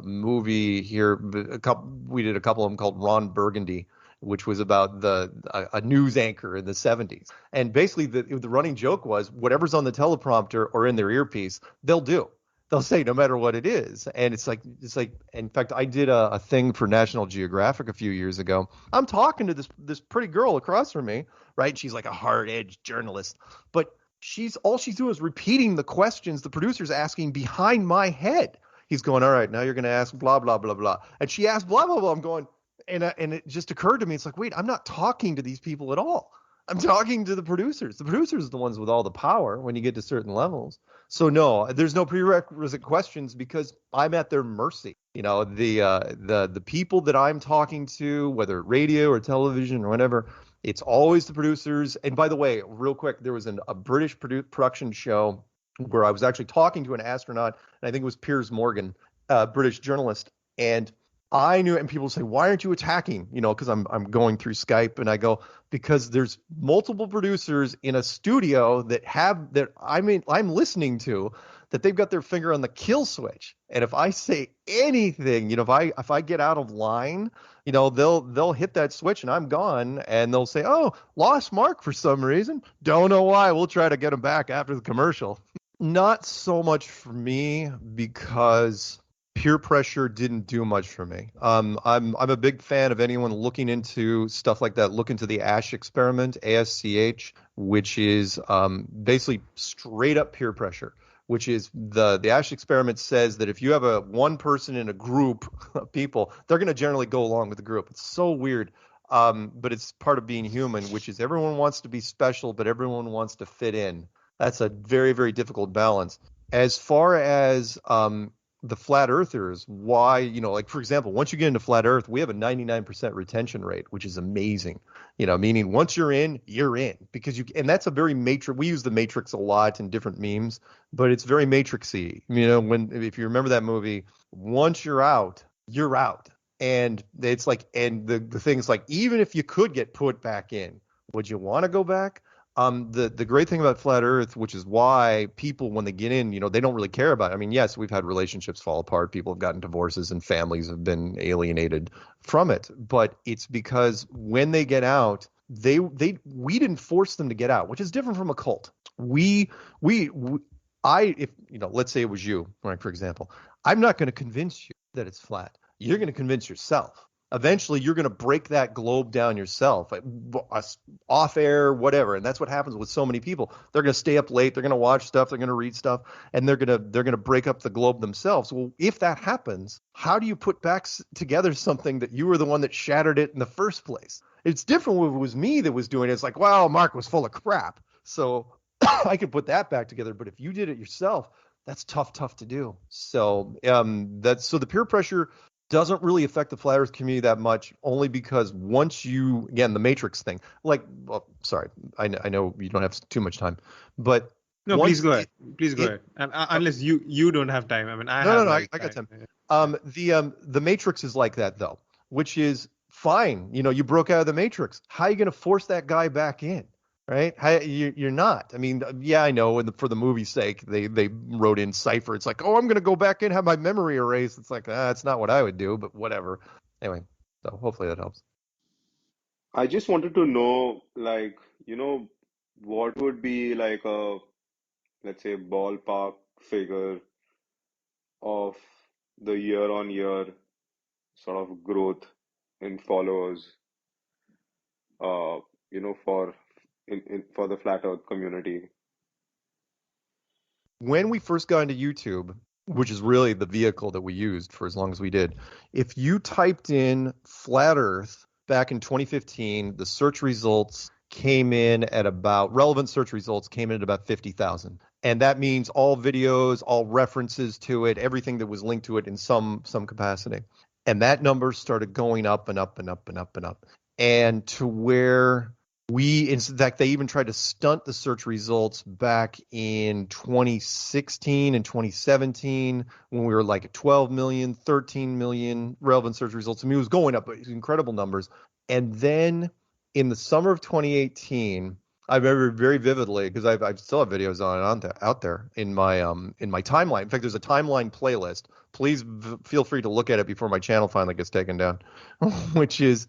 movie here. We did a couple of them called Ron Burgundy, which was about a news anchor in the 70s. And basically the running joke was whatever's on the teleprompter or in their earpiece, they'll do. they'll say no matter what it is. And it's like, in fact, I did a thing for National Geographic a few years ago. I'm talking to this pretty girl across from me, right? She's like a hard-edged journalist, but all she's doing is repeating the questions the producer's asking behind my head. He's going, all right, now you're going to ask blah, blah, blah, blah. And she asked blah, blah, blah. I'm going, and it just occurred to me, it's like, wait, I'm not talking to these people at all. I'm talking to the producers. The producers are the ones with all the power when you get to certain levels. So no, there's no prerequisite questions because I'm at their mercy. You know, the people that I'm talking to, whether radio or television or whatever, it's always the producers. And by the way, real quick, there was a British production show where I was actually talking to an astronaut, and I think it was Piers Morgan, British journalist, and I knew it, and people say, why aren't you attacking? You know, because I'm going through Skype, and I go, because there's multiple producers in a studio that I'm listening to, that they've got their finger on the kill switch. And if I say anything, you know, if I get out of line, you know, they'll hit that switch and I'm gone, and they'll say, oh, lost Mark for some reason. Don't know why. We'll try to get him back after the commercial. Not so much for me because peer pressure didn't do much for me. I'm a big fan of anyone looking into stuff like that. Look into the ASH experiment, ASCH, which is basically straight up peer pressure. Which is the ASH experiment says that if you have one person in a group of people, they're going to generally go along with the group. It's so weird, but it's part of being human, which is everyone wants to be special, but everyone wants to fit in. That's a very, very difficult balance. As far as the flat earthers, why, you know, like for example, once you get into flat earth, we have a 99% retention rate, which is amazing. You know, meaning once you're in because and that's a very matrix. We use the matrix a lot in different memes, but it's very matrixy. You know, if you remember that movie, once you're out, you're out. And it's like, and the thing's like, even if you could get put back in, would you want to go back? The great thing about flat earth, which is why people, when they get in, you know, they don't really care about it. I mean, yes, we've had relationships fall apart. People have gotten divorces and families have been alienated from it. But it's because when they get out, we didn't force them to get out, which is different from a cult. If, you know, let's say it was you, right, for example, I'm not going to convince you that it's flat. You're going to convince yourself. Eventually, you're going to break that globe down yourself, off air, whatever. And that's what happens with so many people. They're going to stay up late. They're going to watch stuff. They're going to read stuff, and they're going to break up the globe themselves. Well, if that happens, how do you put back together something that you were the one that shattered it in the first place? It's different when it was me that was doing it. It's like, well, Mark was full of crap, so I could put that back together. But if you did it yourself, that's tough to do. So so the peer pressure doesn't really affect the flat earth community that much, only because once you, again, the matrix thing, like, well, sorry, I know you don't have too much time, but no, please go ahead. Please go ahead. And, unless you don't have time. I mean, I got time. The matrix is like that though, which is fine. You know, you broke out of the matrix. How are you going to force that guy back in? Right? You're not. I mean, yeah, I know. And for the movie's sake, they wrote in Cypher. It's like, oh, I'm going to go back in, have my memory erased. It's like, it's not what I would do, but whatever. Anyway, so hopefully that helps. I just wanted to know, like, you know, what would be like let's say, ballpark figure of the year-on-year sort of growth in followers, uh, you know, for the flat Earth community. When we first got into YouTube, which is really the vehicle that we used for as long as we did, if you typed in flat Earth back in 2015, the search results came in at about, relevant search results came in at about 50,000. And that means all videos, all references to it, everything that was linked to it in some capacity. And that number started going up and up and up and up and up. And to where in fact, they even tried to stunt the search results back in 2016 and 2017 when we were like at 12 million, 13 million relevant search results. I mean, it was going up, but incredible numbers. And then in the summer of 2018, I remember very vividly because I still have videos out there in my timeline. In fact, there's a timeline playlist. Please feel free to look at it before my channel finally gets taken down, which is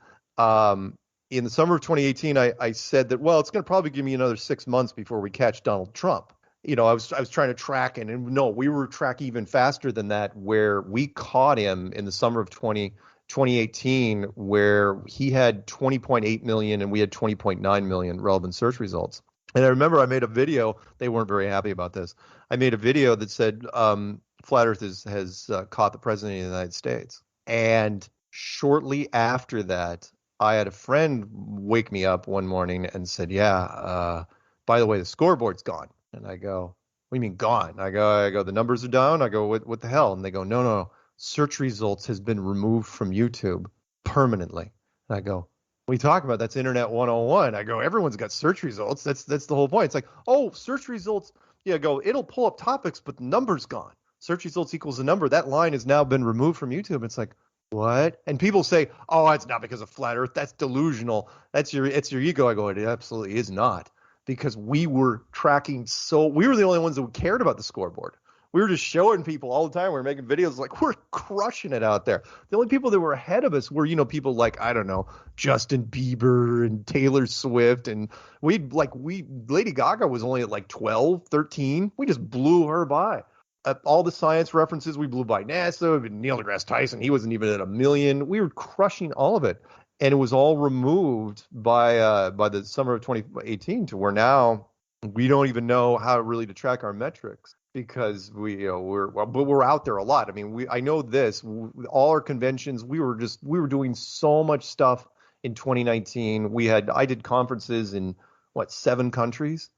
in the summer of 2018, I said that, well, it's going to probably give me another 6 months before we catch Donald Trump. I was trying to track, and no, we were tracking even faster than that, where we caught him in the summer of 2018, where he had 20.8 million and we had 20.9 million relevant search results. And I remember I made a video. They weren't very happy about this. I made a video that said, Flat Earth has caught the president of the United States. And shortly after that, I had a friend wake me up one morning and said, yeah, by the way, the scoreboard's gone. And I go, what do you mean gone? I go, the numbers are down. I go, what the hell? And they go, no. Search results has been removed from YouTube permanently. And I go, what are you talking about? That's Internet 101. I go, everyone's got search results. That's the whole point. It's like, oh, search results. Yeah, I go, it'll pull up topics, but the number's gone. Search results equals a number. That line has now been removed from YouTube. It's like, what? And people say, oh, it's not because of Flat Earth. That's delusional. It's your ego. I go, it absolutely is not. Because we were tracking, we were the only ones that cared about the scoreboard. We were just showing people all the time. We were making videos like we're crushing it out there. The only people that were ahead of us were, people like, I don't know, Justin Bieber and Taylor Swift. And Lady Gaga was only at like 12, 13. We just blew her by. All the science references we blew by NASA, Neil deGrasse Tyson, he wasn't even at 1 million. We were crushing all of it. And it was all removed by the summer of 2018 to where now we don't even know how really to track our metrics because we're out there a lot. I mean, I know this, all our conventions, we were doing so much stuff in 2019. I did conferences in 7 countries.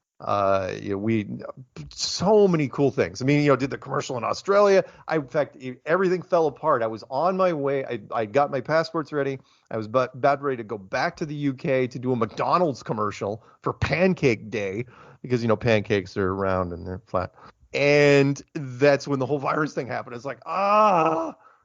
So many cool things. I mean, did the commercial in Australia. In fact, everything fell apart. I was on my way. I got my passports ready. I was about ready to go back to the UK to do a McDonald's commercial for Pancake Day because, pancakes are round and they're flat. And that's when the whole virus thing happened. It's like,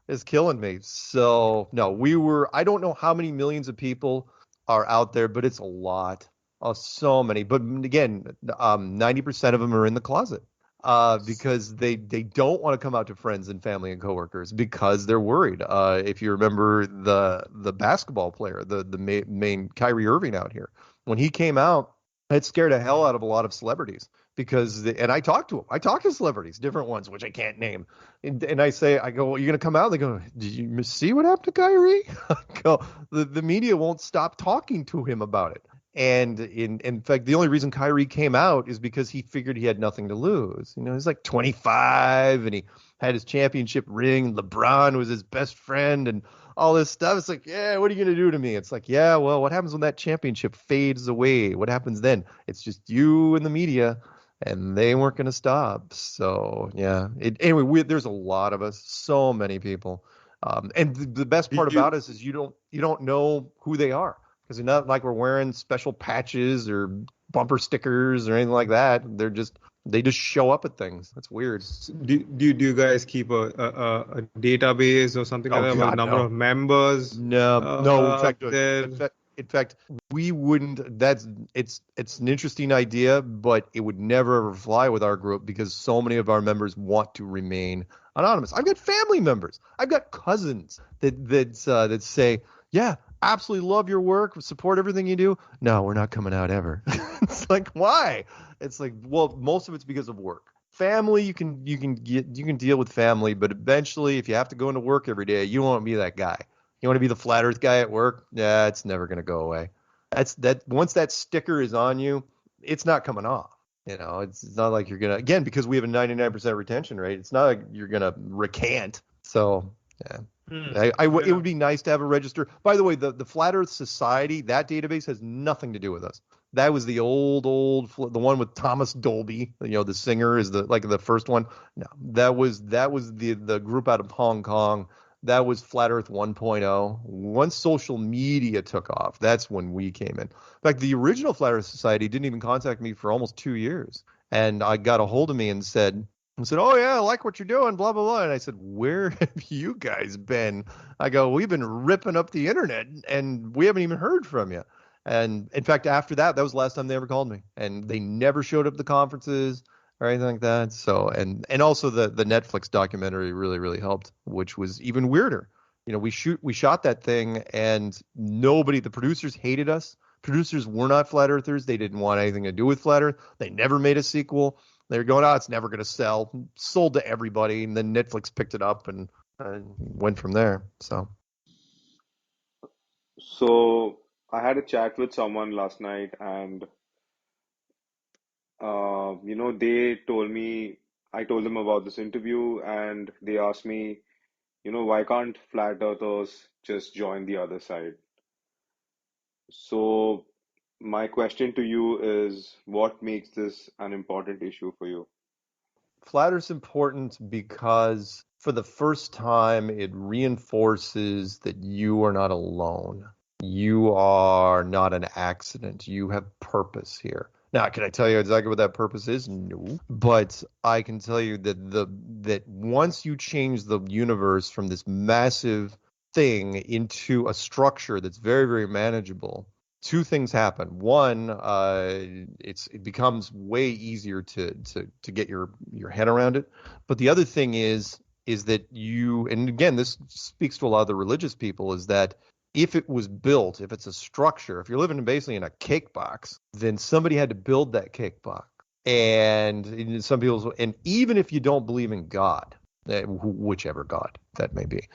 it's killing me. So no, I don't know how many millions of people are out there, but it's a lot. Oh, so many. But again, 90% of them are in the closet because they don't want to come out to friends and family and coworkers because they're worried. If you remember the basketball player, the main Kyrie Irving out here, when he came out, it scared the hell out of a lot of celebrities and I talked to them. I talked to celebrities, different ones, which I can't name. And I go, well, you're going to come out? They go, did you see what happened to Kyrie? I go, the media won't stop talking to him about it. And in fact, the only reason Kyrie came out is because he figured he had nothing to lose. He's like 25 and he had his championship ring. LeBron was his best friend and all this stuff. It's like, yeah, what are you going to do to me? It's like, yeah, well, what happens when that championship fades away? What happens then? It's just you and the media, and they weren't going to stop. So, yeah. Anyway, there's a lot of us, so many people. And the best part about us is you don't know who they are. Because it's not like we're wearing special patches or bumper stickers or anything like that. They just show up at things. That's weird. Do you guys keep a database or something like that? A number of members? No. In fact, we wouldn't. It's an interesting idea, but it would never ever fly with our group because so many of our members want to remain anonymous. I've got family members. I've got cousins that say, yeah, absolutely love your work, support everything you do. No, we're not coming out ever. It's like, why? It's like, well, most of it's because of work. Family, you can deal with family, but eventually, if you have to go into work every day, you don't want to be that guy. You want to be the flat Earth guy at work. Yeah, it's never going to go away. Once that sticker is on you, it's not coming off. It's not like you're gonna, again, because we have a 99% retention rate. It's not like you're gonna recant. So yeah. It would be nice to have a register. By the way, the Flat Earth Society, that database has nothing to do with us. That was the old, the one with Thomas Dolby. The singer is the first one. No, that was the group out of Hong Kong. That was Flat Earth 1.0. Once social media took off, that's when we came in. In fact, the original Flat Earth Society didn't even contact me for almost 2 years, and I got a hold of me and said, oh, yeah, I like what you're doing, blah, blah, blah. And I said, where have you guys been? I go, we've been ripping up the internet, and we haven't even heard from you. And, in fact, after that was the last time they ever called me. And they never showed up at the conferences or anything like that. So, and also the Netflix documentary really, really helped, which was even weirder. We shot that thing, and the producers hated us. Producers were not flat earthers. They didn't want anything to do with Flat Earth. They never made a sequel. They're going, oh, it's never going to sell. Sold to everybody, and then Netflix picked it up and went from there. So I had a chat with someone last night, and they told me, I told them about this interview, and they asked me, why can't flat earthers just join the other side? So my question to you is, what makes this an important issue for you? Flat Earth's important because for the first time, it reinforces that you are not alone. You are not an accident. You have purpose here. Now, can I tell you exactly what that purpose is? No. But I can tell you that once you change the universe from this massive thing into a structure that's very, very manageable, two things happen. One, it becomes way easier to get your head around it. But the other thing is that you, and again, this speaks to a lot of the religious people, is that if it was built, if it's a structure, if you're living basically in a cake box, then somebody had to build that cake box. And some people, and even if you don't believe in God, whichever God that may be,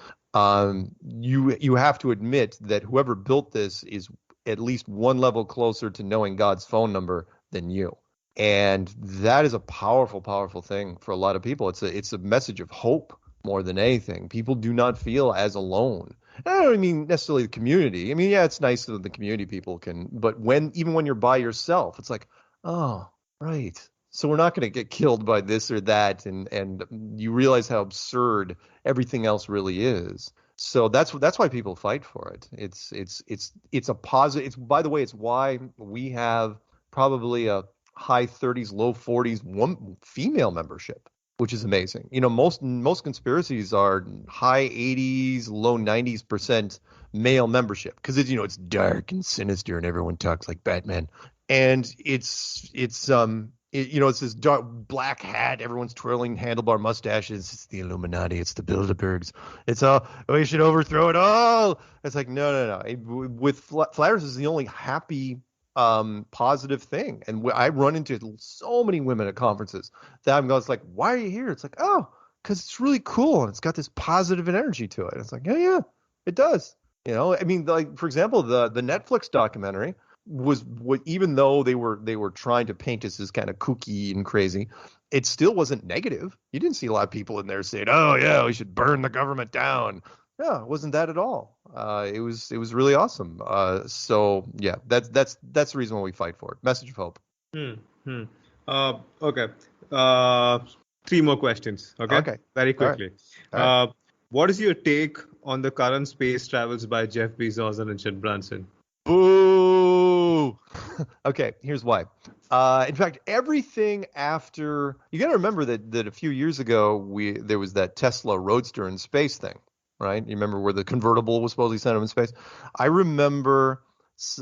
you have to admit that whoever built this is at least one level closer to knowing God's phone number than you. And that is a powerful, powerful thing for a lot of people. It's a message of hope more than anything. People do not feel as alone. I don't mean necessarily the community. I mean, yeah, it's nice that the community people can, but even when you're by yourself, it's like, oh, right. So we're not going to get killed by this or that, and you realize how absurd everything else really is. So that's why people fight for it. It's a positive. It's, by the way, it's why we have probably a high 30s, low 40s female membership, which is amazing. Most conspiracies are high 80s, low 90s% male membership because it's dark and sinister and everyone talks like Batman. And it's this dark black hat. Everyone's twirling handlebar mustaches. It's the Illuminati. It's the Bilderbergs. It's all, we should overthrow it all. It's like, no. With Flat Earth is the only happy, positive thing. And I run into so many women at conferences that I'm going, it's like, why are you here? It's like, oh, because it's really cool and it's got this positive energy to it. It's like, yeah, it does. I mean, like, for example, the Netflix documentary was what, even though they were trying to paint us as kind of kooky and crazy, it still wasn't negative. You didn't see a lot of people in there saying, "Oh yeah, we should burn the government down." No, it wasn't that at all. It was really awesome. So yeah, that's the reason why we fight for it. Message of hope. Okay. Three more questions. Okay. Very quickly. All right. What is your take on the current space travels by Jeff Bezos and Richard Branson? Boo! Okay, here's why. In fact, everything after, you got to remember that a few years ago there was that Tesla Roadster in space thing, right? You remember where the convertible was supposedly sent up in space? I remember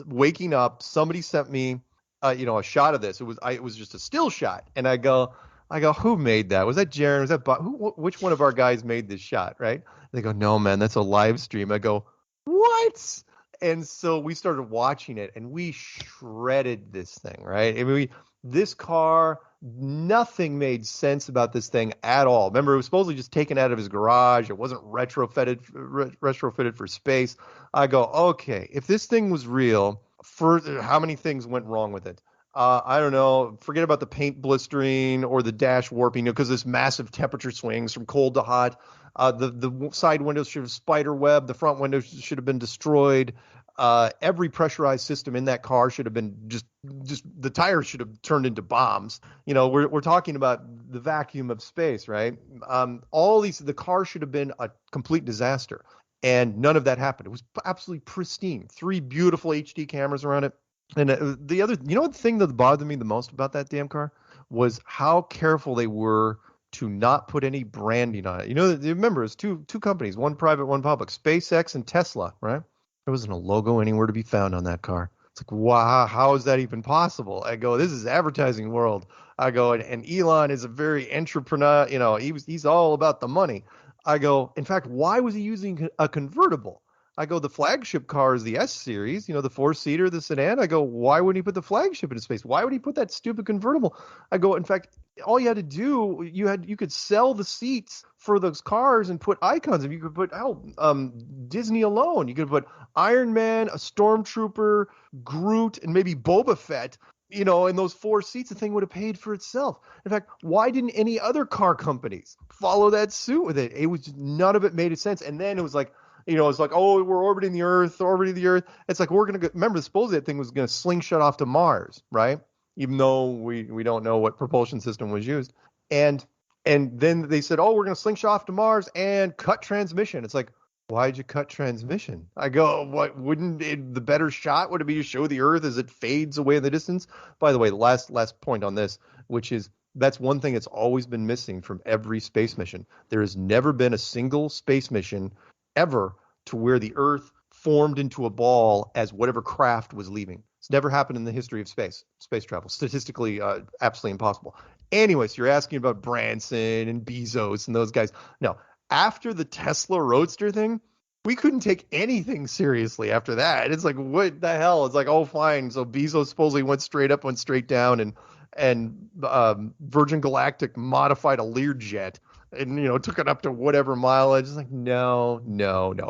waking up. Somebody sent me, a shot of this. It was just a still shot, and I go, who made that? Was that Jaron? Was that Bob? Which one of our guys made this shot? Right? They go, no, man, that's a live stream. I go, what? And so we started watching it, and we shredded this thing, right? I mean, this car, nothing made sense about this thing at all. Remember, it was supposedly just taken out of his garage. It wasn't retrofitted for space. I go, okay, if this thing was real, how many things went wrong with it? I don't know. Forget about the paint blistering or the dash warping, because there's massive temperature swings from cold to hot. The side windows should have spider web. The front windows should have been destroyed. Every pressurized system in that car should have been just the tires should have turned into bombs. We're talking about the vacuum of space, right? The car should have been a complete disaster, and none of that happened. It was absolutely pristine. 3 beautiful HD cameras around it. And the thing that bothered me the most about that damn car was how careful they were to not put any branding on it. Remember, it's two companies, one private, one public, SpaceX and Tesla, right? There wasn't a logo anywhere to be found on that car. It's like, wow, how is that even possible? I go, this is advertising world. I go, and Elon is a very entrepreneur. He's all about the money. I go, in fact, why was he using a convertible? I go, the flagship car is the S series, the 4-seater, the sedan. I go, why wouldn't he put the flagship into space? Why would he put that stupid convertible? I go, in fact, all you had to do, you could sell the seats for those cars and put icons. If you could put Disney alone, you could put Iron Man, a Stormtrooper, Groot, and maybe Boba Fett. In those 4 seats, the thing would have paid for itself. In fact, why didn't any other car companies follow that suit with it? It was none of it made sense. And then it was like, it's like, oh, we're orbiting the Earth. It's like, we're going to remember, supposedly that thing was going to slingshot off to Mars, right? Even though we don't know what propulsion system was used. And then they said, oh, we're going to slingshot off to Mars and cut transmission. It's like, why'd you cut transmission? I go, what, the better shot would it be to show the Earth as it fades away in the distance? By the way, the last point on this, which is, that's one thing that's always been missing from every space mission. There has never been a single space mission ever to where the Earth formed into a ball as whatever craft was leaving. It's never happened in the history of space travel. Statistically, absolutely impossible. Anyways, you're asking about Branson and Bezos and those guys. No, after the Tesla Roadster thing, we couldn't take anything seriously after that. It's like, what the hell? It's like, oh, fine. So Bezos supposedly went straight down, and Virgin Galactic modified a Learjet and took it up to whatever mileage. It's like, no.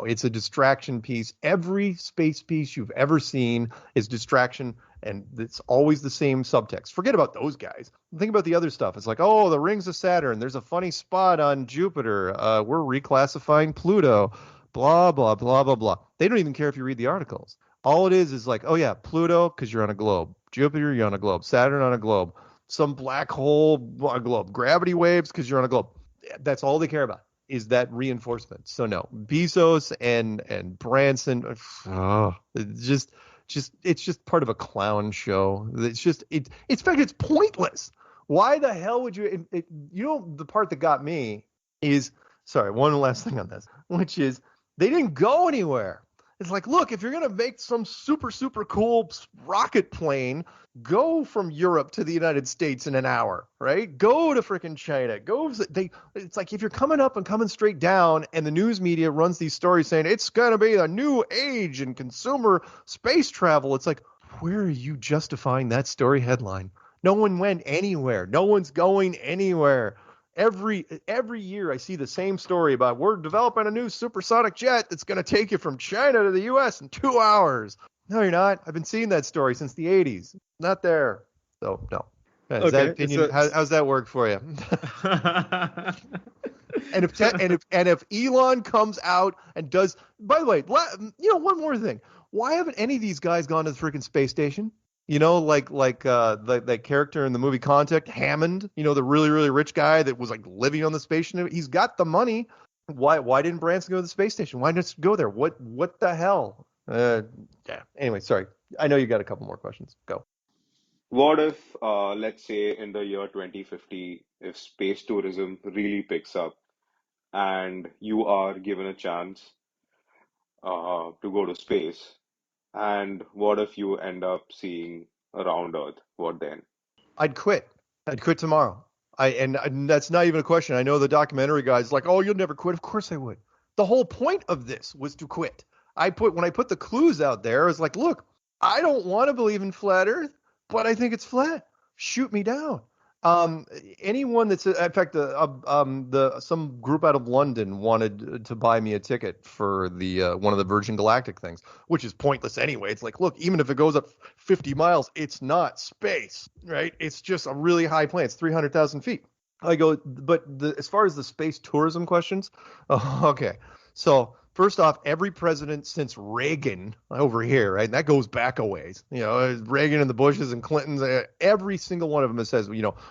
It's a distraction piece. Every space piece you've ever seen is distraction, and it's always the same subtext. Forget about those guys. Think about the other stuff. It's like, oh, the rings of Saturn. There's a funny spot on Jupiter. We're reclassifying Pluto. Blah, blah, blah, blah, blah. They don't even care if you read the articles. All it is like, oh, yeah, Pluto, because you're on a globe. Jupiter, you're on a globe. Saturn, on a globe. Some black hole, on a globe. Gravity waves, because you're on a globe. That's all they care about, is that reinforcement. So no, Bezos and Branson, it's just part of a clown show. In fact, it's pointless. Why the hell would you? The part that got me is, sorry, one last thing on this, which is they didn't go anywhere. It's like, look, if you're going to make some super, super cool rocket plane, go from Europe to the United States in an hour, right? Go to freaking China. It's like, if you're coming up and coming straight down and the news media runs these stories saying it's going to be a new age in consumer space travel. It's like, where are you justifying that story headline? No one went anywhere. No one's going anywhere. Every year I see the same story about we're developing a new supersonic jet that's going to take you from China to the U.S. in 2 hours. No, you're not. I've been seeing that story since the 80s. Not there. So, no. Is that opinion, how's that work for you? and if Elon comes out and does, by the way, one more thing. Why haven't any of these guys gone to the freaking space station? Like that character in the movie Contact, Hammond, the really, really rich guy that was like living on the space station. He's got the money. Why didn't Branson go to the space station? Why not go there? What the hell? Yeah. Anyway, sorry. I know you got a couple more questions. Go. What if, let's say, in the year 2050, if space tourism really picks up and you are given a chance to go to space, and what if you end up seeing around Earth? What then? I'd quit. I'd quit tomorrow. And that's not even a question. I know the documentary guy's like, oh, you'll never quit. Of course I would. The whole point of this was to quit. When I put the clues out there, I was like, look, I don't want to believe in flat Earth, but I think it's flat. Shoot me down. Anyone that's, in fact, some group out of London wanted to buy me a ticket for the one of the Virgin Galactic things, which is pointless anyway. It's like, look, even if it goes up 50 miles, it's not space, right? It's just a really high plane. It's 300,000 feet. I go, but as far as the space tourism questions, okay. So first off, every president since Reagan over here, right? And that goes back a ways. Reagan and the Bushes and Clintons, every single one of them says,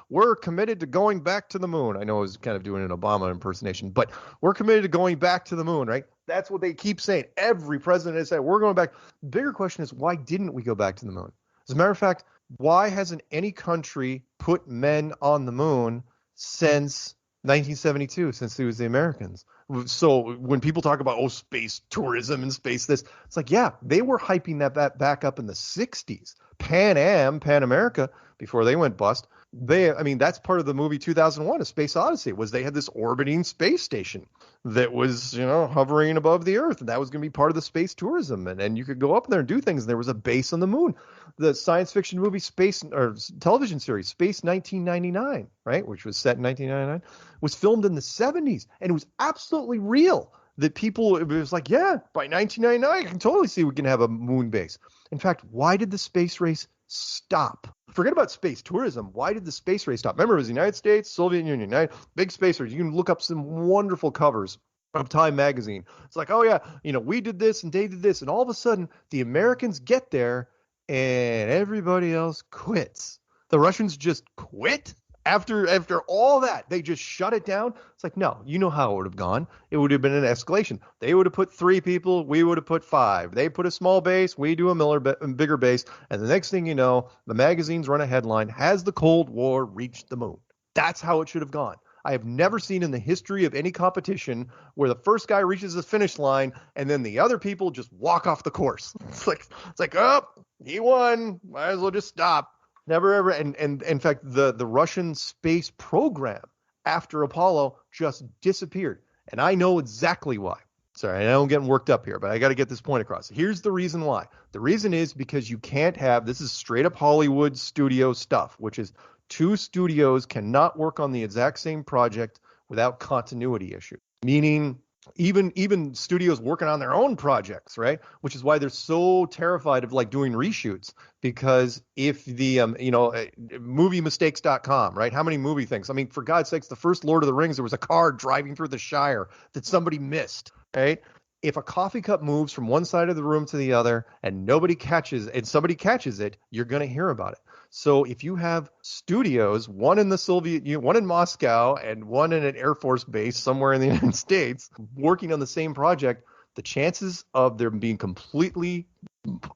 we're committed to going back to the moon. I know I was kind of doing an Obama impersonation, but we're committed to going back to the moon, right? That's what they keep saying. Every president has said, we're going back. The bigger question is, why didn't we go back to the moon? As a matter of fact, why hasn't any country put men on the moon since 1972, since it was the Americans. So when people talk about, oh, space tourism and space this, it's like, yeah, they were hyping that back up in the 60s. Pan America, before they went bust, I mean, that's part of the movie 2001, A Space Odyssey, was they had this orbiting space station that was, hovering above the Earth, and that was going to be part of the space tourism. And you could go up there and do things, and there was a base on the moon. The science fiction movie Space, or television series Space 1999, right, which was set in 1999, was filmed in the 70s, and it was absolutely real. That people, it was like, yeah, by 1999, I can totally see we can have a moon base. In fact, why did the space race stop? Forget about space tourism. Why did the space race stop? Remember, it was the United States, Soviet Union, big space race. You can look up some wonderful covers of Time magazine. It's like, oh yeah, we did this and they did this, and all of a sudden the Americans get there and everybody else quits. The Russians just quit after all that. They just shut it down. It's like, no, you know how it would have gone. It would have been an escalation. They would have put 3 people. We would have put 5. They put a small base. We do a bigger base. And the next thing you know, the magazines run a headline, has the Cold War reached the moon? That's how it should have gone. I have never seen in the history of any competition where the first guy reaches the finish line and then the other people just walk off the course. It's like, oh, he won. Might as well just stop. Never ever. And in fact, the Russian space program after Apollo just disappeared. And I know exactly why. Sorry, I know I'm getting worked up here, but I got to get this point across. Here's the reason why. The reason is because you can't have, this is straight up Hollywood studio stuff, which is 2 studios cannot work on the exact same project without continuity issues. Meaning even studios working on their own projects, right? Which is why they're so terrified of like doing reshoots, because if the moviemistakes.com, right? How many movie things? I mean, for God's sakes, the first Lord of the Rings, there was a car driving through the Shire that somebody missed, right? If a coffee cup moves from one side of the room to the other and somebody catches it, you're going to hear about it. So if you have studios, one in the Soviet Union, one in Moscow, and one in an Air Force base somewhere in the United States, working on the same project, the chances of them being completely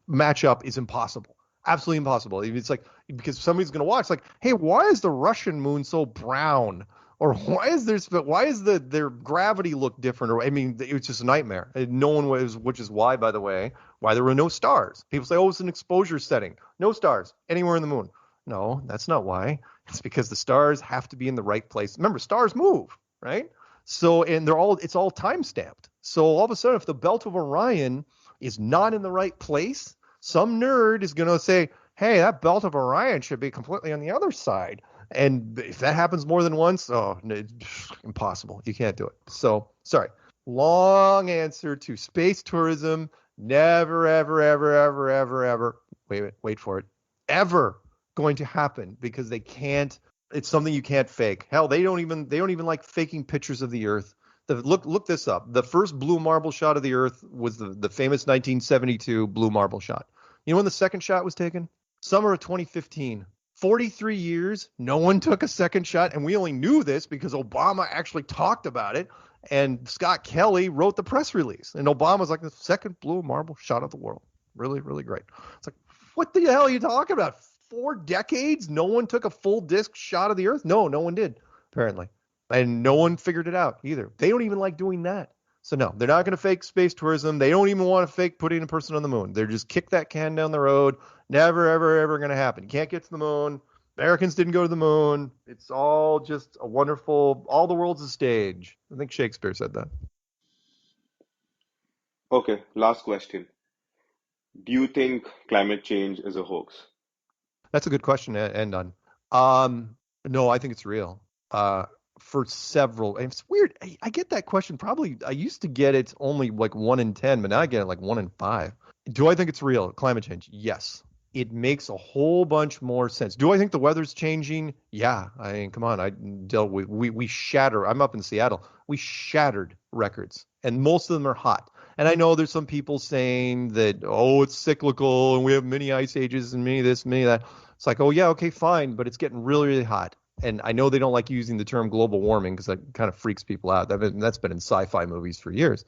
match up is impossible. Absolutely impossible. It's like, because somebody's going to watch, like, hey, why is the Russian moon so brown? Or why is their gravity look different? Or I mean, it was just a nightmare. No one was, which is why, by the way, why there were no stars. People say, oh, it's an exposure setting. No stars anywhere in the moon. No, that's not why. It's because the stars have to be in the right place. Remember, stars move, right? So, and it's all time stamped. So all of a sudden, if the belt of Orion is not in the right place, some nerd is going to say, hey, that belt of Orion should be completely on the other side. And if that happens more than once, it's impossible. You can't do it. So, sorry. Long answer to space tourism. Never, ever, ever, ever, ever, ever. Wait for it. Ever going to happen, because they can't. It's something you can't fake. Hell, they don't even like faking pictures of the Earth. Look this up. The first blue marble shot of the Earth was the famous 1972 blue marble shot. You know when the second shot was taken? Summer of 2015. 43 years, no one took a second shot, and we only knew this because Obama actually talked about it, and Scott Kelly wrote the press release, and Obama's like, the second blue marble shot of the world. Really, really great. It's like, what the hell are you talking about? 4 decades? No one took a full disc shot of the Earth? No one did, apparently. And no one figured it out either. They don't even like doing that. So no, they're not going to fake space tourism. They don't even want to fake putting a person on the moon. They're just kick that can down the road. Never, ever, ever going to happen. You can't get to the moon. Americans didn't go to the moon. It's all just a wonderful, all the world's a stage. I think Shakespeare said that. Okay, last question. Do you think climate change is a hoax? That's a good question to end on. No, I think it's real. For several, and it's weird. I get that question probably. I used to get it only like 1 in 10, but now I get it like 1 in 5. Do I think it's real? Climate change? Yes. It makes a whole bunch more sense. Do I think the weather's changing? Yeah. I mean, come on. I dealt with, we shatter. I'm up in Seattle. We shattered records, and most of them are hot. And I know there's some people saying that, oh, it's cyclical and we have many ice ages and many this, many that. It's like, oh yeah, okay, fine, but it's getting really, really hot. And I know they don't like using the term global warming because that kind of freaks people out. That's been in sci-fi movies for years.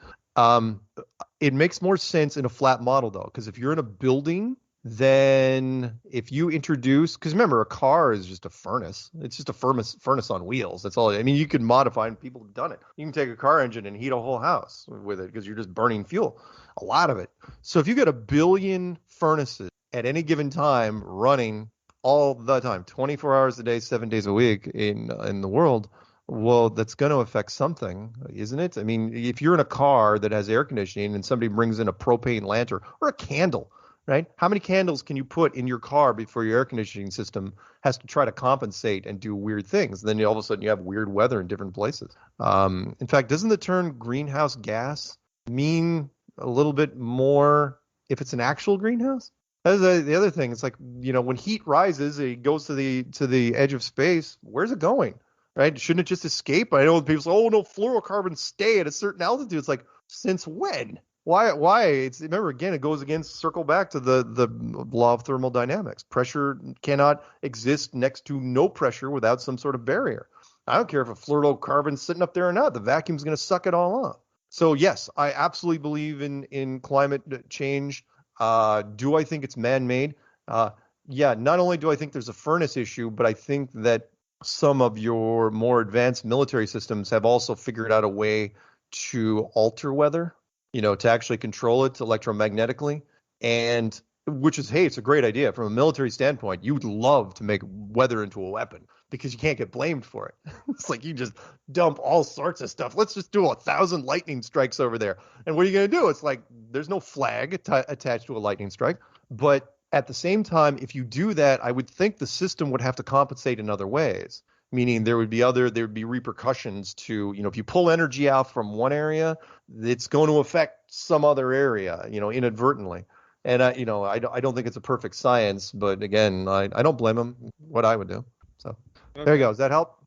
It makes more sense in a flat model, though, because if you're in a building, then if you introduce, because remember, a car is just a furnace. It's just a furnace on wheels. That's all. I mean, you can modify, and people have done it. You can take a car engine and heat a whole house with it because you're just burning fuel, a lot of it. So if you get 1 billion furnaces at any given time running all the time, 24 hours a day, 7 days a week in the world, well, that's going to affect something, isn't it? I mean, if you're in a car that has air conditioning and somebody brings in a propane lantern or a candle, right? How many candles can you put in your car before your air conditioning system has to try to compensate and do weird things? And then all of a sudden you have weird weather in different places. In fact, doesn't the term greenhouse gas mean a little bit more if it's an actual greenhouse? That's the other thing. It's like, when heat rises, it goes to the edge of space. Where's it going? Right? Shouldn't it just escape? I know people say, oh, no, fluorocarbons stay at a certain altitude. It's like, since when? Why? Remember, again, it goes circle back to the law of thermodynamics. Pressure cannot exist next to no pressure without some sort of barrier. I don't care if a fluorocarbon's sitting up there or not. The vacuum's going to suck it all up. So, yes, I absolutely believe in climate change. Do I think it's man-made? Yeah, not only do I think there's a furnace issue, but I think that some of your more advanced military systems have also figured out a way to alter weather, to actually control it electromagnetically. And which is, hey, it's a great idea. From a military standpoint, you would love to make weather into a weapon because you can't get blamed for it. It's like you just dump all sorts of stuff. Let's just do 1,000 lightning strikes over there. And what are you going to do? It's like there's no flag attached to a lightning strike. But at the same time, if you do that, I would think the system would have to compensate in other ways. Meaning there would be repercussions to, if you pull energy out from one area, it's going to affect some other area, inadvertently. And I don't think it's a perfect science, but again, I don't blame him. What I would do. So there you go. Does that help?